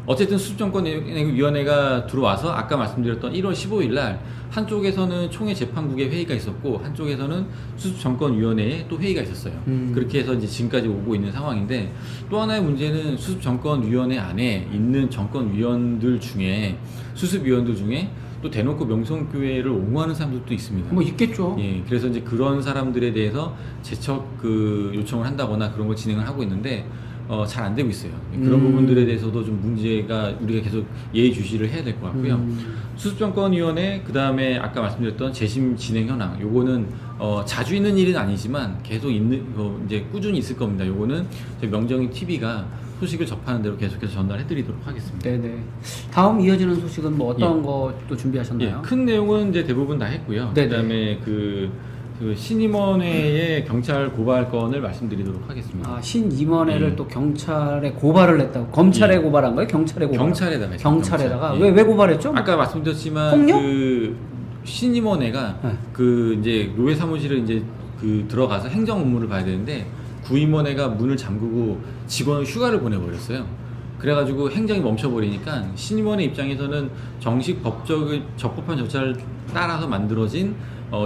어쨌든 수습정권위원회가 들어와서 아까 말씀드렸던 1월 15일 날 한쪽에서는 총회 재판국의 회의가 있었고 한쪽에서는 수습정권위원회에 또 회의가 있었어요. 그렇게 해서 이제 지금까지 오고 있는 상황인데 또 하나의 문제는 수습정권위원회 안에 있는 정권위원들 중에 수습위원들 중에 또 대놓고 명성교회를 옹호하는 사람들도 있습니다. 뭐 있겠죠. 예, 그래서 이제 그런 사람들에 대해서 재척 요청을 한다거나 그런 걸 진행을 하고 있는데 잘 안 되고 있어요. 그런 부분들에 대해서도 좀 문제가 우리가 계속 예의주시를 해야 될 것 같고요. 수습정권위원회 그 다음에 아까 말씀드렸던 재심 진행 현황 요거는 자주 있는 일은 아니지만 계속 있는 이제 꾸준히 있을 겁니다. 요거는 저희 명정인 TV가 소식을 접하는 대로 계속해서 전달해드리도록 하겠습니다. 네네. 다음 이어지는 소식은 뭐 어떤 것도 준비하셨나요? 예, 큰 내용은 이제 대부분 다 했고요. 네네. 그다음에 그 신임원회의 경찰 고발건을 말씀드리도록 하겠습니다. 아, 신임원회를 예. 또 경찰에 고발을 했다고. 검찰에 예. 고발한 거예요? 경찰에 고발? 경찰에다가 했습니다. 경찰에다가. 경찰. 예. 왜 고발했죠? 아까 말씀드렸지만 폭력? 그 신임원회가 네. 그 이제 노예 사무실을 이제 그 들어가서 행정 업무를 봐야 되는데 구임원회가 문을 잠그고 직원을 휴가를 보내버렸어요. 그래가지고 행정이 멈춰버리니까 신임원회 입장에서는 정식 적법한 절차를 따라서 만들어진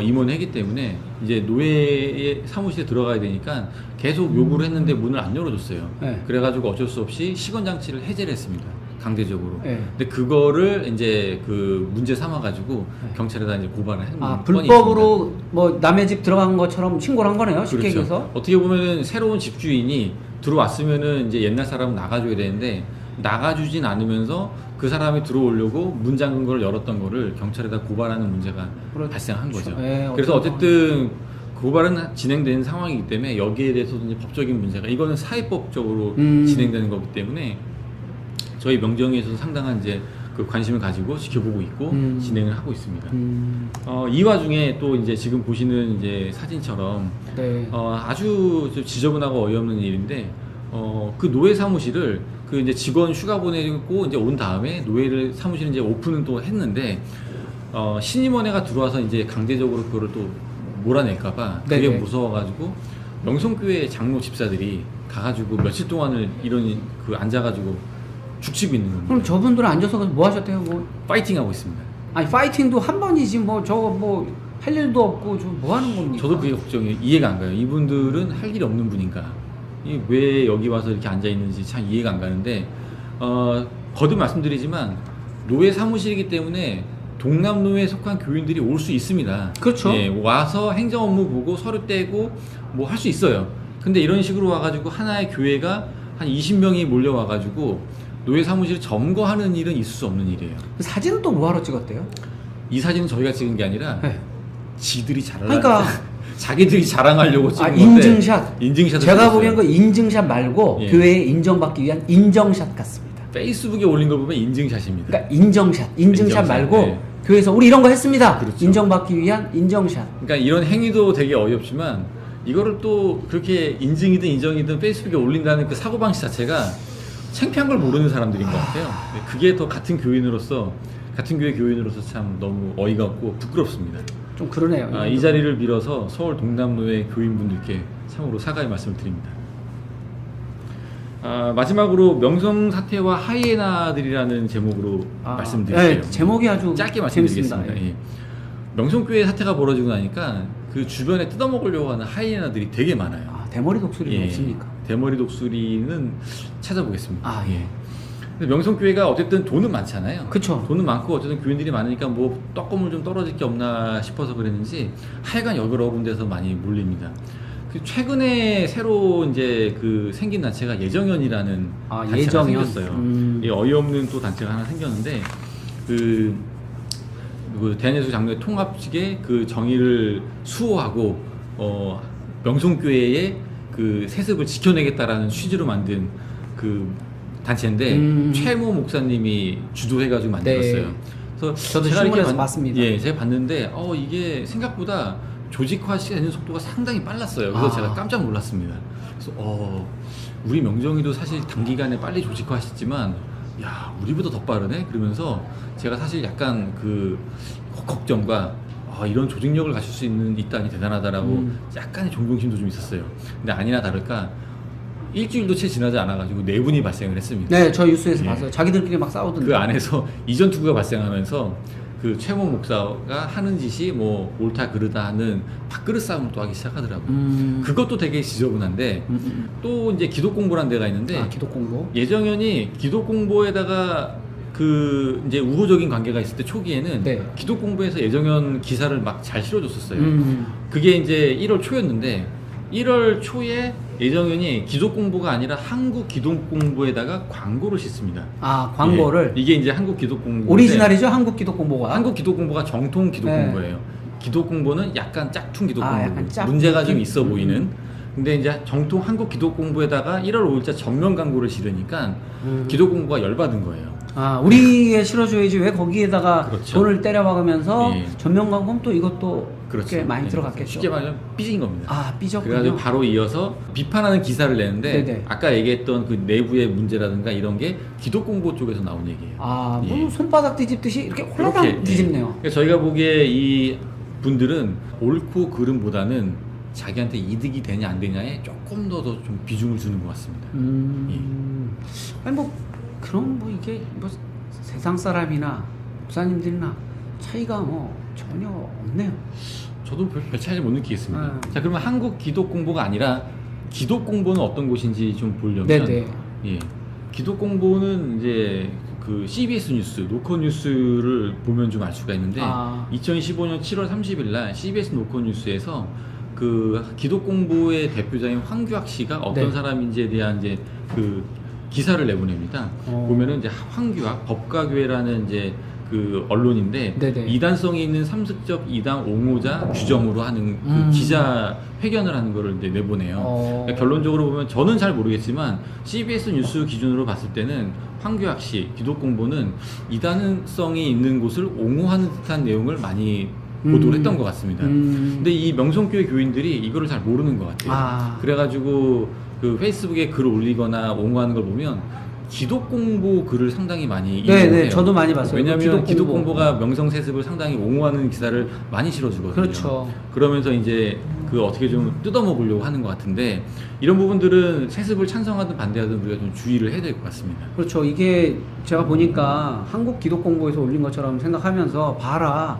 임원회이기 때문에 이제 노예의 사무실에 들어가야 되니까 계속 요구를 했는데 문을 안 열어줬어요. 네. 그래가지고 어쩔 수 없이 시건 장치를 해제를 했습니다. 강제적으로. 네. 근데 그거를 이제 그 문제 삼아가지고 경찰에다 이제 고발을 했는 아, 건이 불법으로 뭐 남의 집 들어간 것처럼 신고를 한 거네요. 쉽게 그렇죠. 얘기해서. 어떻게 보면은 새로운 집주인이 들어왔으면은 이제 옛날 사람은 나가줘야 되는데 나가주진 않으면서 그 사람이 들어오려고 문 잠근 걸 열었던 거를 경찰에다 고발하는 문제가 그렇죠. 발생한 거죠. 네, 그래서 어쨌든 고발은 진행된 상황이기 때문에 여기에 대해서도 이제 법적인 문제가 이거는 사회법적으로 진행되는 거기 때문에 저희 명정위에서도 상당한 이제 그 관심을 가지고 지켜보고 있고 진행을 하고 있습니다. 이 와중에 또 이제 지금 보시는 이제 사진처럼 네. 아주 좀 지저분하고 어이없는 일인데 그 노예 사무실을 그 이제 직원 휴가 보내고 이제 온 다음에 노예를 사무실 이제 오픈은 또 했는데 신임원회가 들어와서 이제 강제적으로 그거를 또 몰아낼까봐 그게 네네. 무서워가지고 명성교회 장로 집사들이 가가지고 며칠 동안을 이런 그 앉아가지고 죽치고 있는 겁니다. 그럼 저분들은 앉아서 뭐 하셨대요? 뭐 파이팅하고 있습니다. 아니 파이팅도 한 번이지 뭐 저거 뭐 할 일도 없고 좀 뭐 하는 겁니까? 저도 그게 걱정이에요. 이해가 안 가요. 이분들은 할 일이 없는 분인가? 왜 여기 와서 이렇게 앉아 있는지 참 이해가 안 가는데 거듭 말씀드리지만 노예 사무실이기 때문에 동남노에 속한 교인들이 올 수 있습니다. 그렇죠. 예, 와서 행정 업무 보고 서류 떼고 뭐 할 수 있어요. 근데 이런 식으로 와가지고 하나의 교회가 한 20명이 몰려와가지고 노예 사무실을 점거하는 일은 있을 수 없는 일이에요. 그 사진은 또 뭐하러 찍었대요? 이 사진은 저희가 찍은 게 아니라 네. 지들이 자랑하려고 그러니까 자기들이 자랑하려고 찍은 아, 건데 인증샷. 인증샷을 제가 찍었어요. 보기엔 그 인증샷 말고 예. 교회에 인정받기 위한 인정샷 같습니다. 페이스북에 올린 걸 보면 인증샷입니다. 그러니까 인증샷 인증샷, 말고 네. 교회에서 우리 이런 거 했습니다. 그렇죠. 인정받기 위한 인정샷. 그러니까 이런 행위도 되게 어이없지만 이거를 또 그렇게 인증이든 인정이든 페이스북에 올린다는 그 사고방식 자체가 창피한 걸 모르는 사람들인 것 같아요. 그게 더 같은 교회 교인으로서 참 너무 어이가 없고 부끄럽습니다. 좀 그러네요. 이 자리를 빌어서 서울 동남로의 교인분들께 참으로 사과의 말씀을 드립니다. 마지막으로 명성사태와 하이에나들이라는 제목으로 말씀드릴게요. 네, 제목이 아주 짧게 말씀드리겠습니다. 재밌습니다. 예. 명성교회 사태가 벌어지고 나니까 그 주변에 뜯어먹으려고 하는 하이에나들이 되게 많아요. 아, 대머리 독수리는 없습니까? 대머리 독수리는 찾아보겠습니다. 아, 예. 근데 명성교회가 어쨌든 돈은 많잖아요. 그쵸. 돈은 많고 어쨌든 교인들이 많으니까 뭐 떡고물 좀 떨어질 게 없나 싶어서 그랬는지 하여간 여러 군데서 많이 몰립니다. 그 최근에 새로 이제 그 생긴 단체가 예정연이라는 단체가 예정연. 생겼어요. 어이없는 또 단체가 하나 생겼는데 그 대한예수 장로회 통합 측의 그 정의를 수호하고 명성교회의 그 세습을 지켜내겠다라는 취지로 만든 그 단체인데 최모 목사님이 주도해가지고 만들었어요. 네. 그래서 저도 제가 이렇게 신문에서 봤습니다. 예, 제가 봤는데 이게 생각보다 조직화되는 속도가 상당히 빨랐어요. 그래서 제가 깜짝 놀랐습니다. 그래서 우리 명정이도 사실 단기간에 빨리 조직화했지만 야 우리보다 더 빠르네 그러면서 제가 사실 약간 그 걱정과 이런 조직력을 갖출 수 있다니 대단하다라고 약간의 존경심도 좀 있었어요. 근데 아니나 다를까 일주일도 채 지나지 않아가지고 내분이 발생을 했습니다. 네, 저 뉴스에서 봤어요. 자기들끼리 막 싸우던데. 그 안에서 이전 투구가 발생하면서 그 최모 목사가 하는 짓이 뭐 옳다 그르다 하는 밥그릇 싸움을 또 하기 시작하더라고요. 그것도 되게 지저분한데 또 이제 기독 공부란 데가 있는데 기독 공부. 예정연이 기독 공부에다가 그 이제 우호적인 관계가 있을 때 초기에는 네. 기독 공부에서 예정연 기사를 막 잘 실어줬었어요. 그게 이제 1월 초였는데 1월 초에 예정연이 기독 공부가 아니라 한국 기독 공부에다가 광고를 싣습니다. 광고를. 이게 이제 한국 기독 공부 오리지널이죠, 한국 기독 공부가. 한국 기독 공부가 정통 기독 네. 공부예요. 기독 공부는 약간 짝퉁 기독 공부. 약간 짝 문제가 좀 느낌? 있어 보이는. 근데 이제 정통 한국 기독 공부에다가 1월 5일자 전면 광고를 실으니까 기독 공부가 열받은 거예요. 우리에 실어줘야지 왜 거기에다가 그렇죠. 돈을 때려박으면서 예. 전면 광고면 또 이것도 그렇죠. 꽤 많이 네. 들어갔겠죠. 쉽게 말하면 삐진 겁니다. 삐졌군요. 그래가지고 바로 이어서 비판하는 기사를 내는데 네네. 아까 얘기했던 그 내부의 문제라든가 이런 게 기독 공부 쪽에서 나온 얘기예요. 뭐 손바닥 뒤집듯이 이렇게 홀라당 뒤집네요. 그러니까 저희가 보기에 이 분들은 옳고 그름보다는 자기한테 이득이 되냐 안 되냐에 조금 더 좀 비중을 주는 것 같습니다. 아니 그럼 이게 세상 사람이나 목사님들이나 차이가 전혀 없네요. 저도 별 차이를 못 느끼겠습니다. 자 그러면 한국 기독 공부가 아니라 기독 공부는 어떤 곳인지 좀 보려면 네네. 기독 공부는 이제 그 CBS 뉴스, 노컷 뉴스를 보면 좀 알 수가 있는데 2015년 7월 30일 날 CBS 노컷 뉴스에서 그 기독 공부의 대표자인 황규학 씨가 어떤 사람인지에 대한 이제 그 기사를 내보냅니다. 보면은 이제 황규학 법가교회라는 이제 그 언론인데 이단성이 있는 삼습적 이단 옹호자 규정으로 하는 그 기자 회견을 하는 거를 이제 내보내요. 그러니까 결론적으로 보면 저는 잘 모르겠지만 CBS 뉴스 기준으로 봤을 때는 황규학 씨 기독 공부는 이단성이 있는 곳을 옹호하는 듯한 내용을 많이 보도를 했던 것 같습니다. 근데 이 명성교회 교인들이 이거를 잘 모르는 것 같아요. 그래가지고 그 페이스북에 글을 올리거나 옹호하는 걸 보면 기독 공부 글을 상당히 많이 이용해요. 저도 많이 봤어요. 왜냐하면 기독 공부가 명성 세습을 상당히 옹호하는 기사를 많이 실어주거든요. 그렇죠. 그러면서 이제 그 어떻게 좀 뜯어먹으려고 하는 것 같은데 이런 부분들은 세습을 찬성하든 반대하든 우리가 좀 주의를 해야 될 것 같습니다. 그렇죠. 이게 제가 보니까 한국 기독 공부에서 올린 것처럼 생각하면서 봐라.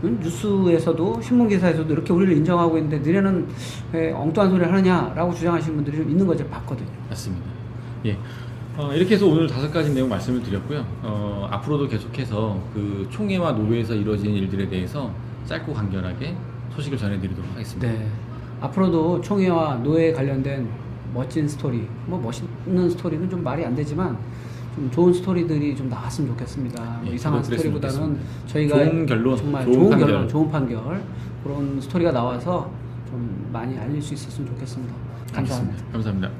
뉴스에서도 신문 기사에서도 이렇게 우리를 인정하고 있는데 너네는 왜 엉뚱한 소리를 하느냐라고 주장하시는 분들이 좀 있는 걸 제가 봤거든요. 맞습니다. 예. 이렇게 해서 오늘 5가지 내용 말씀을 드렸고요. 앞으로도 계속해서 그 총회와 노회에서 이루어진 일들에 대해서 짧고 간결하게 소식을 전해드리도록 하겠습니다. 네. 앞으로도 총회와 노회에 관련된 멋진 스토리, 멋있는 스토리는 좀 말이 안 되지만 좀 좋은 스토리들이 좀 나왔으면 좋겠습니다. 이상한 스토리보다는 저희가 좋은 결론, 정말 좋은 판결. 좋은 판결 그런 스토리가 나와서 좀 많이 알릴 수 있었으면 좋겠습니다. 감사합니다. 감사합니다.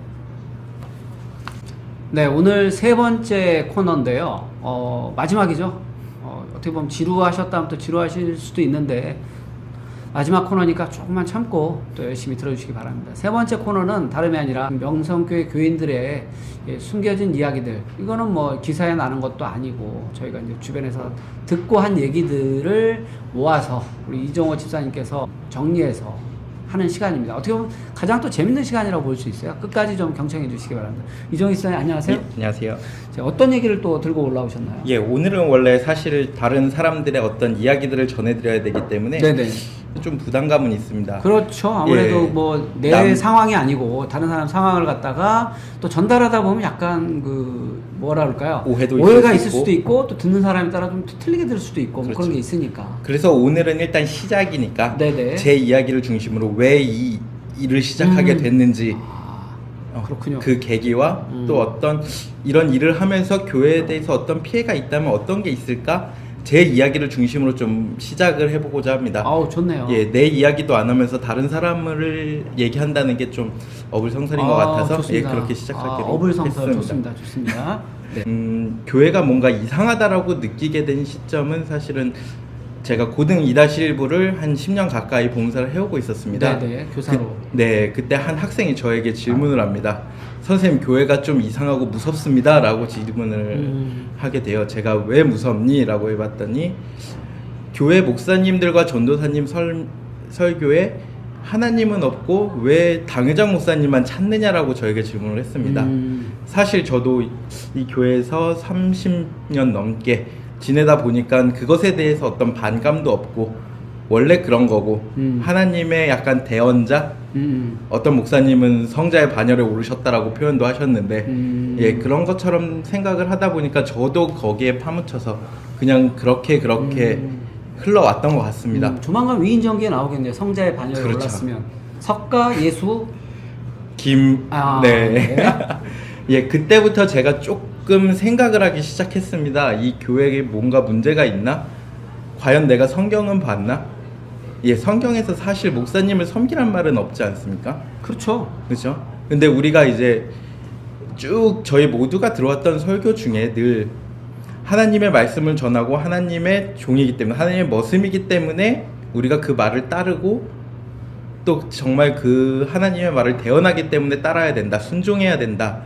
네, 오늘 3번째 코너인데요. 마지막이죠. 어떻게 보면 지루하셨다면 또 지루하실 수도 있는데 마지막 코너니까 조금만 참고 또 열심히 들어주시기 바랍니다. 3번째 코너는 다름이 아니라 명성교회 교인들의 숨겨진 이야기들. 이거는 기사에 나는 것도 아니고 저희가 이제 주변에서 듣고 한 얘기들을 모아서 우리 이정호 집사님께서 정리해서 하는 시간입니다. 어떻게 보면 가장 또 재밌는 시간이라고 볼 수 있어요. 끝까지 좀 경청해 주시기 바랍니다. 이정호 집사님 안녕하세요. 안녕하세요. 어떤 얘기를 또 들고 올라오셨나요? 오늘은 원래 사실 다른 사람들의 어떤 이야기들을 전해드려야 되기 때문에 좀 부담감은 있습니다. 그렇죠. 아무래도 내 상황이 아니고 다른 사람 상황을 갖다가 또 전달하다 보면 약간 뭐라 그럴까요? 오해가 있을 수도 있고 또 듣는 사람에 따라 좀 틀리게 들을 수도 있고 그런 게 있으니까. 그래서 오늘은 일단 시작이니까 제 이야기를 중심으로 왜 이 일을 시작하게 됐는지 그렇군요. 그 계기와 또 어떤 이런 일을 하면서 교회에 대해서 어떤 피해가 있다면 어떤 게 있을까? 제 이야기를 중심으로 좀 시작을 해보고자 합니다. 좋네요. 내 이야기도 안 하면서 다른 사람을 얘기한다는 게 좀 어불성설인 것 같아서 그렇게 시작하기로 어불성설 했습니다. 좋습니다. 교회가 뭔가 이상하다라고 느끼게 된 시점은 사실은 제가 고등 2-1부를 한 10년 가까이 봉사를 해오고 있었습니다. 네네, 교사로. 그때 한 학생이 저에게 질문을 합니다. 선생님, 교회가 좀 이상하고 무섭습니다 라고 질문을 하게 돼요. 제가 왜 무섭니? 라고 해봤더니 교회 목사님들과 전도사님 설교에 하나님은 없고 왜 당회장 목사님만 찾느냐라고 저에게 질문을 했습니다. 사실 저도 이 교회에서 30년 넘게 지내다 보니까 그것에 대해서 어떤 반감도 없고 원래 그런 거고 하나님의 약간 대언자, 어떤 목사님은 성자의 반열에 오르셨다라고 표현도 하셨는데 예, 그런 것처럼 생각을 하다 보니까 저도 거기에 파묻혀서 그냥 그렇게 흘러왔던 것 같습니다. 조만간 위인전기에 나오겠네요. 성자의 반열에 그렇죠. 올랐으면 석가 예수 네. 네. 예, 그때부터 제가 조금 생각을 하기 시작했습니다. 이 교회에 뭔가 문제가 있나? 과연 내가 성경은 봤나? 예, 성경에서 사실 목사님을 섬기란 말은 없지 않습니까? 그렇죠. 그렇죠? 근데 우리가 이제 쭉 저희 모두가 들어왔던 설교 중에 늘 하나님의 말씀을 전하고 하나님의 종이기 때문에 하나님의 머슴이기 때문에 우리가 그 말을 따르고 또 정말 그 하나님의 말을 대언하기 때문에 따라야 된다, 순종해야 된다.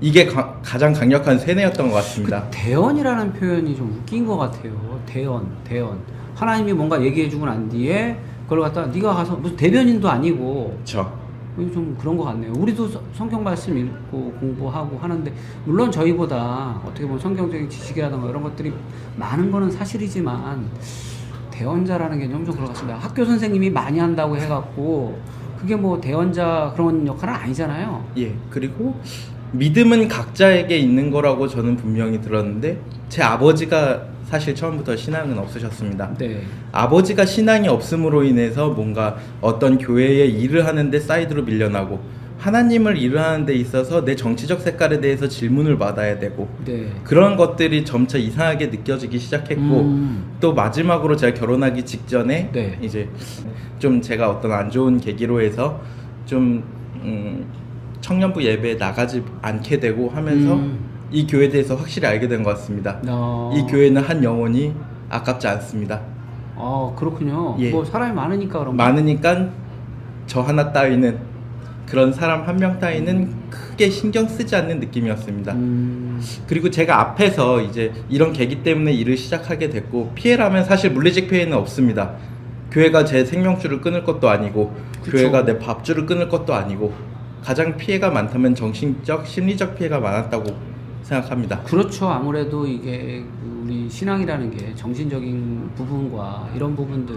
이게 가장 강력한 세뇌였던 것 같습니다. 그 대언이라는 표현이 좀 웃긴 것 같아요. 대언. 하나님이 뭔가 얘기해주고 난 뒤에 그걸 갖다 네가 가서 무슨 대변인도 아니고 그렇죠. 좀 그런 것 같네요. 우리도 성경 말씀 읽고 공부하고 하는데 물론 저희보다 어떻게 보면 성경적인 지식이라든가 이런 것들이 많은 거는 사실이지만 대언자라는 개념은 좀 그런 것 같습니다. 학교 선생님이 많이 한다고 해갖고 그게 뭐 대언자 그런 역할은 아니잖아요. 예, 그리고 믿음은 각자에게 있는 거라고 저는 분명히 들었는데 제 아버지가 사실 처음부터 신앙은 없으셨습니다. 네. 아버지가 신앙이 없음으로 인해서 뭔가 어떤 교회에 일을 하는데 사이드로 밀려나고 하나님을 일을 하는 데 있어서 내 정치적 색깔에 대해서 질문을 받아야 되고 네. 그런 것들이 점차 이상하게 느껴지기 시작했고 또 마지막으로 제가 결혼하기 직전에 네. 이제 좀 제가 어떤 안 좋은 계기로 해서 좀 청년부 예배에 나가지 않게 되고 하면서 이 교회에 대해서 확실히 알게 된 것 같습니다. 이 교회는 한 영혼이 아깝지 않습니다. 그렇군요. 예. 뭐 사람이 많으니까 그런 거. 많으니까 저 하나 따위는 그런 사람 한 명 따위는 크게 신경 쓰지 않는 느낌이었습니다. 그리고 제가 앞에서 이제 이런 계기 때문에 일을 시작하게 됐고 피해라면 사실 물리적 피해는 없습니다. 교회가 제 생명줄을 끊을 것도 아니고 그쵸. 교회가 내 밥줄을 끊을 것도 아니고 가장 피해가 많다면 정신적, 심리적 피해가 많았다고 생각합니다. 그렇죠. 아무래도 이게 우리 신앙이라는 게 정신적인 부분과 이런 부분들,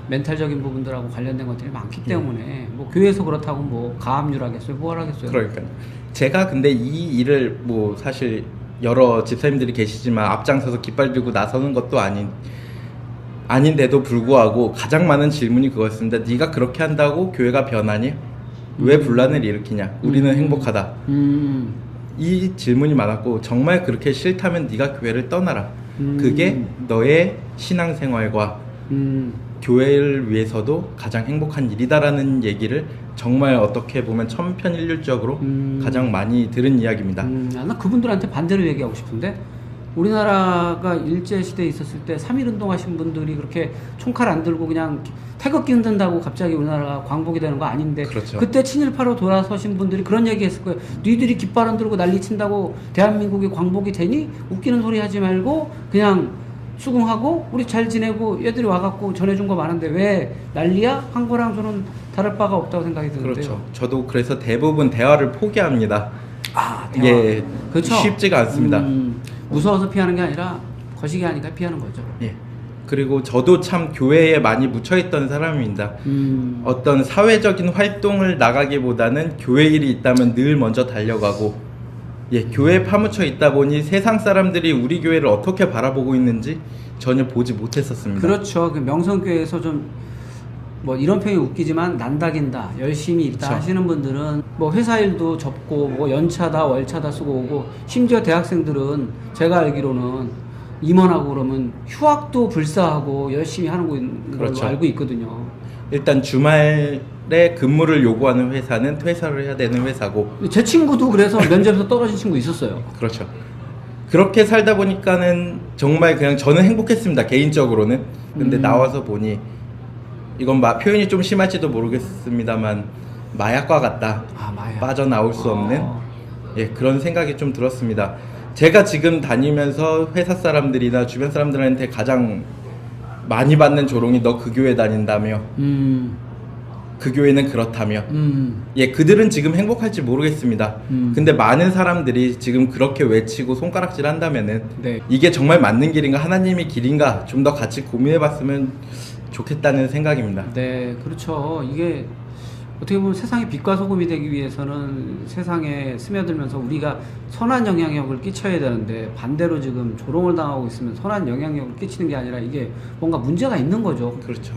멘탈적인 부분들하고 관련된 것들이 많기 때문에 뭐 교회에서 그렇다고 뭐 가압류라겠어요, 뭘 하겠어요. 그러니까요. 제가 근데 이 일을 뭐 사실 여러 집사님들이 계시지만 앞장서서 깃발 들고 나서는 것도 아닌데도 불구하고 가장 많은 질문이 그거였습니다. 네가 그렇게 한다고 교회가 변하니? 왜 분란을 일으키냐? 우리는 행복하다. 이 질문이 많았고 정말 그렇게 싫다면 네가 교회를 떠나라. 그게 너의 신앙생활과 교회를 위해서도 가장 행복한 일이다라는 얘기를 정말 어떻게 보면 천편일률적으로 가장 많이 들은 이야기입니다. 나 그분들한테 반대로 얘기하고 싶은데 우리나라가 일제시대에 있었을 때 3.1운동 하신 분들이 그렇게 총칼 안 들고 그냥 태극기 흔든다고 갑자기 우리나라가 광복이 되는 거 아닌데 그렇죠. 그때 친일파로 돌아서신 분들이 그런 얘기 했을 거예요. 니들이 깃발 안 들고 난리 친다고 대한민국이 광복이 되니? 웃기는 소리 하지 말고 그냥 수긍하고 우리 잘 지내고 얘들이 와갖고 전해준 거 많은데 왜 난리야? 한 거랑 저는 다를 바가 없다고 생각이 드는데요. 그렇죠. 저도 그래서 대부분 대화를 포기합니다. 대화. 예, 그렇죠. 쉽지가 않습니다. 무서워서 피하는 게 아니라 거시기 하니까 피하는 거죠. 예. 그리고 저도 참 교회에 많이 묻혀있던 사람입니다. 어떤 사회적인 활동을 나가기보다는 교회 일이 있다면 늘 먼저 달려가고 예, 교회에 파묻혀 있다 보니 세상 사람들이 우리 교회를 어떻게 바라보고 있는지 전혀 보지 못했었습니다. 그렇죠. 그 명성교회에서 좀 뭐 이런 표현이 웃기지만 난다긴다 열심히 있다 그쵸. 하시는 분들은 뭐 회사 일도 접고 뭐 연차다 월차다 쓰고 오고 심지어 대학생들은 제가 알기로는 임원하고 그러면 휴학도 불사하고 열심히 하는 걸로 그렇죠. 알고 있거든요. 일단 주말에 근무를 요구하는 회사는 퇴사를 해야 되는 회사고 제 친구도 그래서 면접에서 떨어진 친구 있었어요. 그렇죠. 그렇게 살다 보니까는 정말 그냥 저는 행복했습니다. 개인적으로는. 근데 나와서 보니 이건 표현이 좀 심할지도 모르겠습니다만 마약과 같다. 마약. 빠져나올 수 없는 예, 그런 생각이 좀 들었습니다. 제가 지금 다니면서 회사 사람들이나 주변 사람들한테 가장 많이 받는 조롱이 너 그 교회 다닌다며, 그 교회는 그렇다며. 예, 그들은 지금 행복할지 모르겠습니다. 근데 많은 사람들이 지금 그렇게 외치고 손가락질 한다면은 네. 이게 정말 맞는 길인가, 하나님의 길인가 좀 더 같이 고민해봤으면 좋겠다는 생각입니다. 네, 그렇죠. 이게 어떻게 보면 세상의 빛과 소금이 되기 위해서는 세상에 스며들면서 우리가 선한 영향력을 끼쳐야 되는데 반대로 지금 조롱을 당하고 있으면 선한 영향력을 끼치는 게 아니라 이게 뭔가 문제가 있는 거죠. 그렇죠.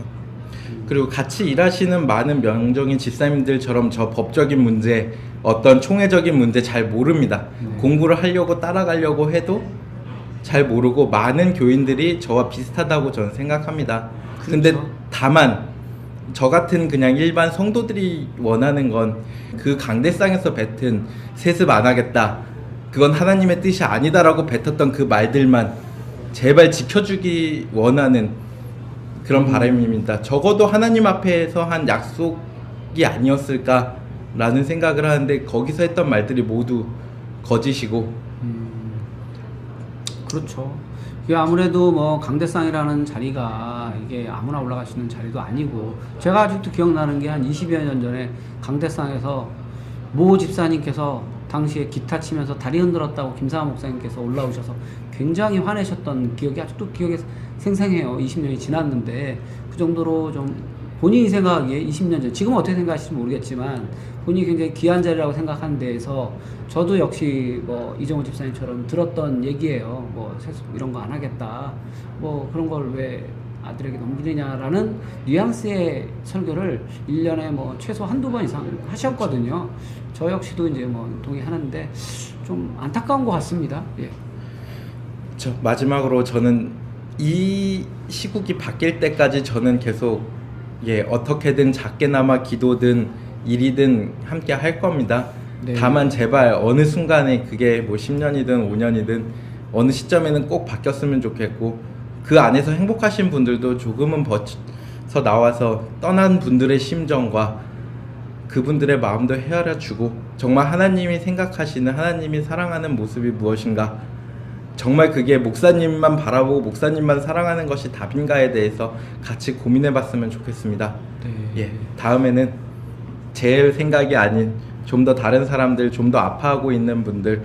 그리고 같이 일하시는 많은 명정인 집사님들처럼 저 법적인 문제, 어떤 총회적인 문제 잘 모릅니다. 공부를 하려고 따라가려고 해도 잘 모르고 많은 교인들이 저와 비슷하다고 저는 생각합니다. 근데 다만 저 같은 그냥 일반 성도들이 원하는 건 그 강대상에서 뱉은 세습 안 하겠다, 그건 하나님의 뜻이 아니다라고 뱉었던 그 말들만 제발 지켜주기 원하는 그런 바람입니다. 적어도 하나님 앞에서 한 약속이 아니었을까라는 생각을 하는데 거기서 했던 말들이 모두 거짓이고. 그렇죠. 이게 아무래도 뭐 강대상이라는 자리가 이게 아무나 올라갈 수 있는 자리도 아니고, 제가 아직도 기억나는 게 한 20여 년 전에 강대상에서 모 집사님께서 당시에 기타 치면서 다리 흔들었다고 김상환 목사님께서 올라오셔서 굉장히 화내셨던 기억이 아직도 기억에 생생해요. 20년이 지났는데 그 정도로 좀 본인이 생각하기에 20년 전, 지금은 어떻게 생각하실지 모르겠지만 본인이 굉장히 귀한 자리라고 생각하는 데에서 저도 역시 뭐 이정호 집사님처럼 들었던 얘기예요. 뭐 세습 이런 거 안 하겠다, 뭐 그런 걸 왜 아들에게 넘기느냐라는 뉘앙스의 설교를 1년에 뭐 최소 한두 번 이상 하셨거든요. 저 역시도 이제 뭐 동의하는데 좀 안타까운 것 같습니다. 예. 저 마지막으로 저는 이 시국이 바뀔 때까지 저는 계속 어떻게든 작게나마 기도든 일이든 함께 할 겁니다. 네. 다만 다만 제발 어느 순간에 그게 뭐 10년이든 5년이든 어느 시점에는 꼭 바뀌었으면 좋겠고, 그 안에서 행복하신 분들도 조금은 버텨서 나와서 떠난 분들의 심정과 그분들의 마음도 헤아려주고, 정말 하나님이 생각하시는, 하나님이 사랑하는 모습이 무엇인가, 정말 그게 목사님만 바라보고 목사님만 사랑하는 것이 답인가에 대해서 같이 고민해봤으면 좋겠습니다. 네. 예, 다음에는 제 생각이 아닌 좀 더 다른 사람들, 좀 더 아파하고 있는 분들,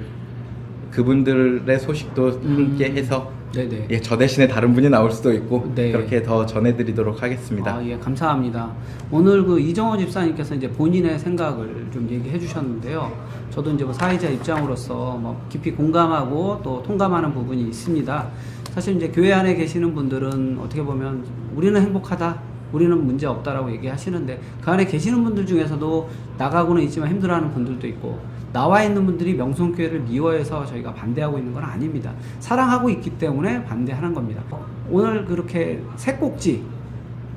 그분들의 소식도 함께 해서 네네. 예, 저 대신에 다른 분이 나올 수도 있고 네. 그렇게 더 전해드리도록 하겠습니다. 예, 감사합니다. 오늘 그 이정호 집사님께서 이제 본인의 생각을 좀 얘기해 주셨는데요. 저도 이제 뭐 사회자 입장으로서 뭐 깊이 공감하고 또 통감하는 부분이 있습니다. 사실 이제 교회 안에 계시는 분들은 어떻게 보면 우리는 행복하다, 우리는 문제 없다라고 얘기하시는데, 그 안에 계시는 분들 중에서도 나가고는 있지만 힘들어하는 분들도 있고, 나와 있는 분들이 명성교회를 미워해서 저희가 반대하고 있는 건 아닙니다. 사랑하고 있기 때문에 반대하는 겁니다. 오늘 그렇게 세 꼭지,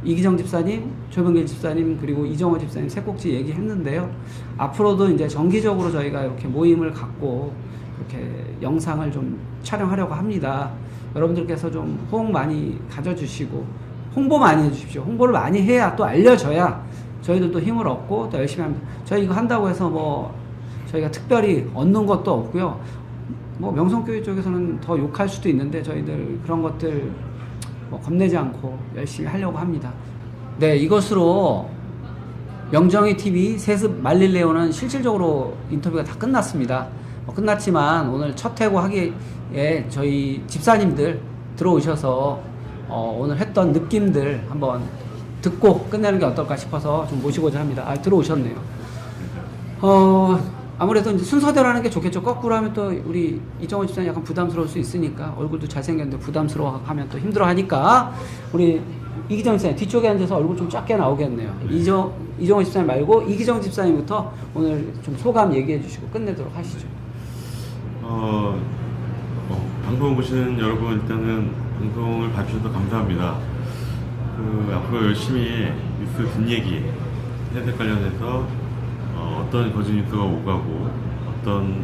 이기정 집사님, 조병길 집사님, 그리고 이정호 집사님 세 꼭지 얘기했는데요. 앞으로도 이제 정기적으로 저희가 이렇게 모임을 갖고 이렇게 영상을 좀 촬영하려고 합니다. 여러분들께서 좀 호응 많이 가져주시고 홍보 많이 해주십시오. 홍보를 많이 해야 또 알려져야 저희들도 힘을 얻고 더 열심히 합니다. 저희 이거 한다고 해서 뭐 저희가 특별히 얻는 것도 없고요. 뭐 명성교회 쪽에서는 더 욕할 수도 있는데 저희들 그런 것들 뭐 겁내지 않고 열심히 하려고 합니다. 네, 이것으로 명정희 TV 세습 말릴레오는 실질적으로 인터뷰가 다 끝났습니다. 끝났지만 오늘 첫 회고 하기에 저희 집사님들 들어오셔서 오늘 했던 느낌들 한번 듣고 끝내는 게 어떨까 싶어서 좀 모시고자 합니다. 들어오셨네요. 아무래도 이제 순서대로 하는 게 좋겠죠. 거꾸로 하면 또 우리 이정호 집사님 약간 부담스러울 수 있으니까, 얼굴도 잘생겼는데 부담스러워 하면 또 힘들어 하니까, 우리 이기정 집사님 뒤쪽에 앉아서 얼굴 좀 작게 나오겠네요. 이정호 집사님 말고 이기정 집사님부터 오늘 좀 소감 얘기해 주시고 끝내도록 하시죠. 방송 보시는 여러분, 일단은 방송을 봐주셔서 감사합니다. 앞으로 열심히 뉴스 뒷얘기, 세습 관련해서 어떤 거짓 뉴스가 오가고 어떤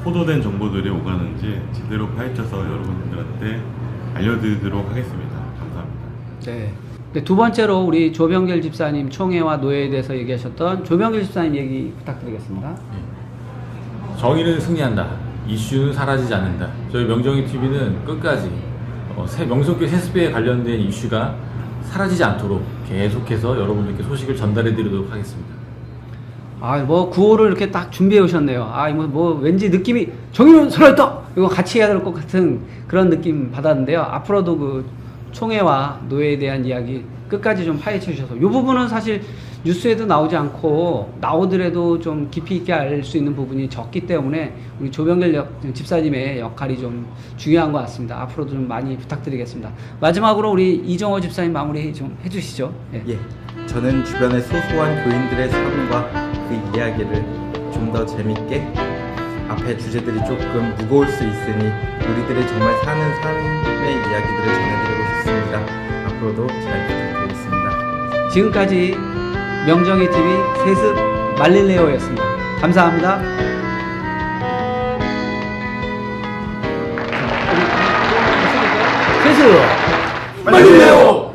호도된 정보들이 오가는지 제대로 파헤쳐서 여러분들한테 알려드리도록 하겠습니다. 감사합니다. 네. 네, 두 번째로 우리 조병길 집사님 총회와 노예에 대해서 얘기하셨던 조병길 집사님 얘기 부탁드리겠습니다. 정의는 승리한다. 이슈는 사라지지 않는다. 저희 명정희 TV는 끝까지 명성교회 세습에 관련된 이슈가 사라지지 않도록 계속해서 여러분들께 소식을 전달해 드리도록 하겠습니다. 아, 뭐 구호를 이렇게 딱 준비해 오셨네요. 아, 뭐 왠지 느낌이 정의는 살아있다. 이거 같이 해야 될 것 같은 그런 느낌 받았는데요. 앞으로도 그 총회와 노예에 대한 이야기 끝까지 좀 파헤쳐 주셔서 이 부분은 사실 뉴스에도 나오지 않고 나오더라도 좀 깊이 있게 알 수 있는 부분이 적기 때문에 우리 조병길 집사님의 역할이 좀 중요한 것 같습니다. 앞으로도 좀 많이 부탁드리겠습니다. 마지막으로 우리 이정호 집사님 마무리 좀 해주시죠. 예. 예, 저는 주변의 소소한 교인들의 삶과 그 이야기를 좀 더 재밌게 앞에 주제들이 조금 무거울 수 있으니 우리들의 정말 사는 삶의 이야기들을 전해드리고 싶습니다. 앞으로도 잘 부탁드리겠습니다. 지금까지 명정희 TV 세습 말릴레오였습니다. 감사합니다. 세습 말릴레오!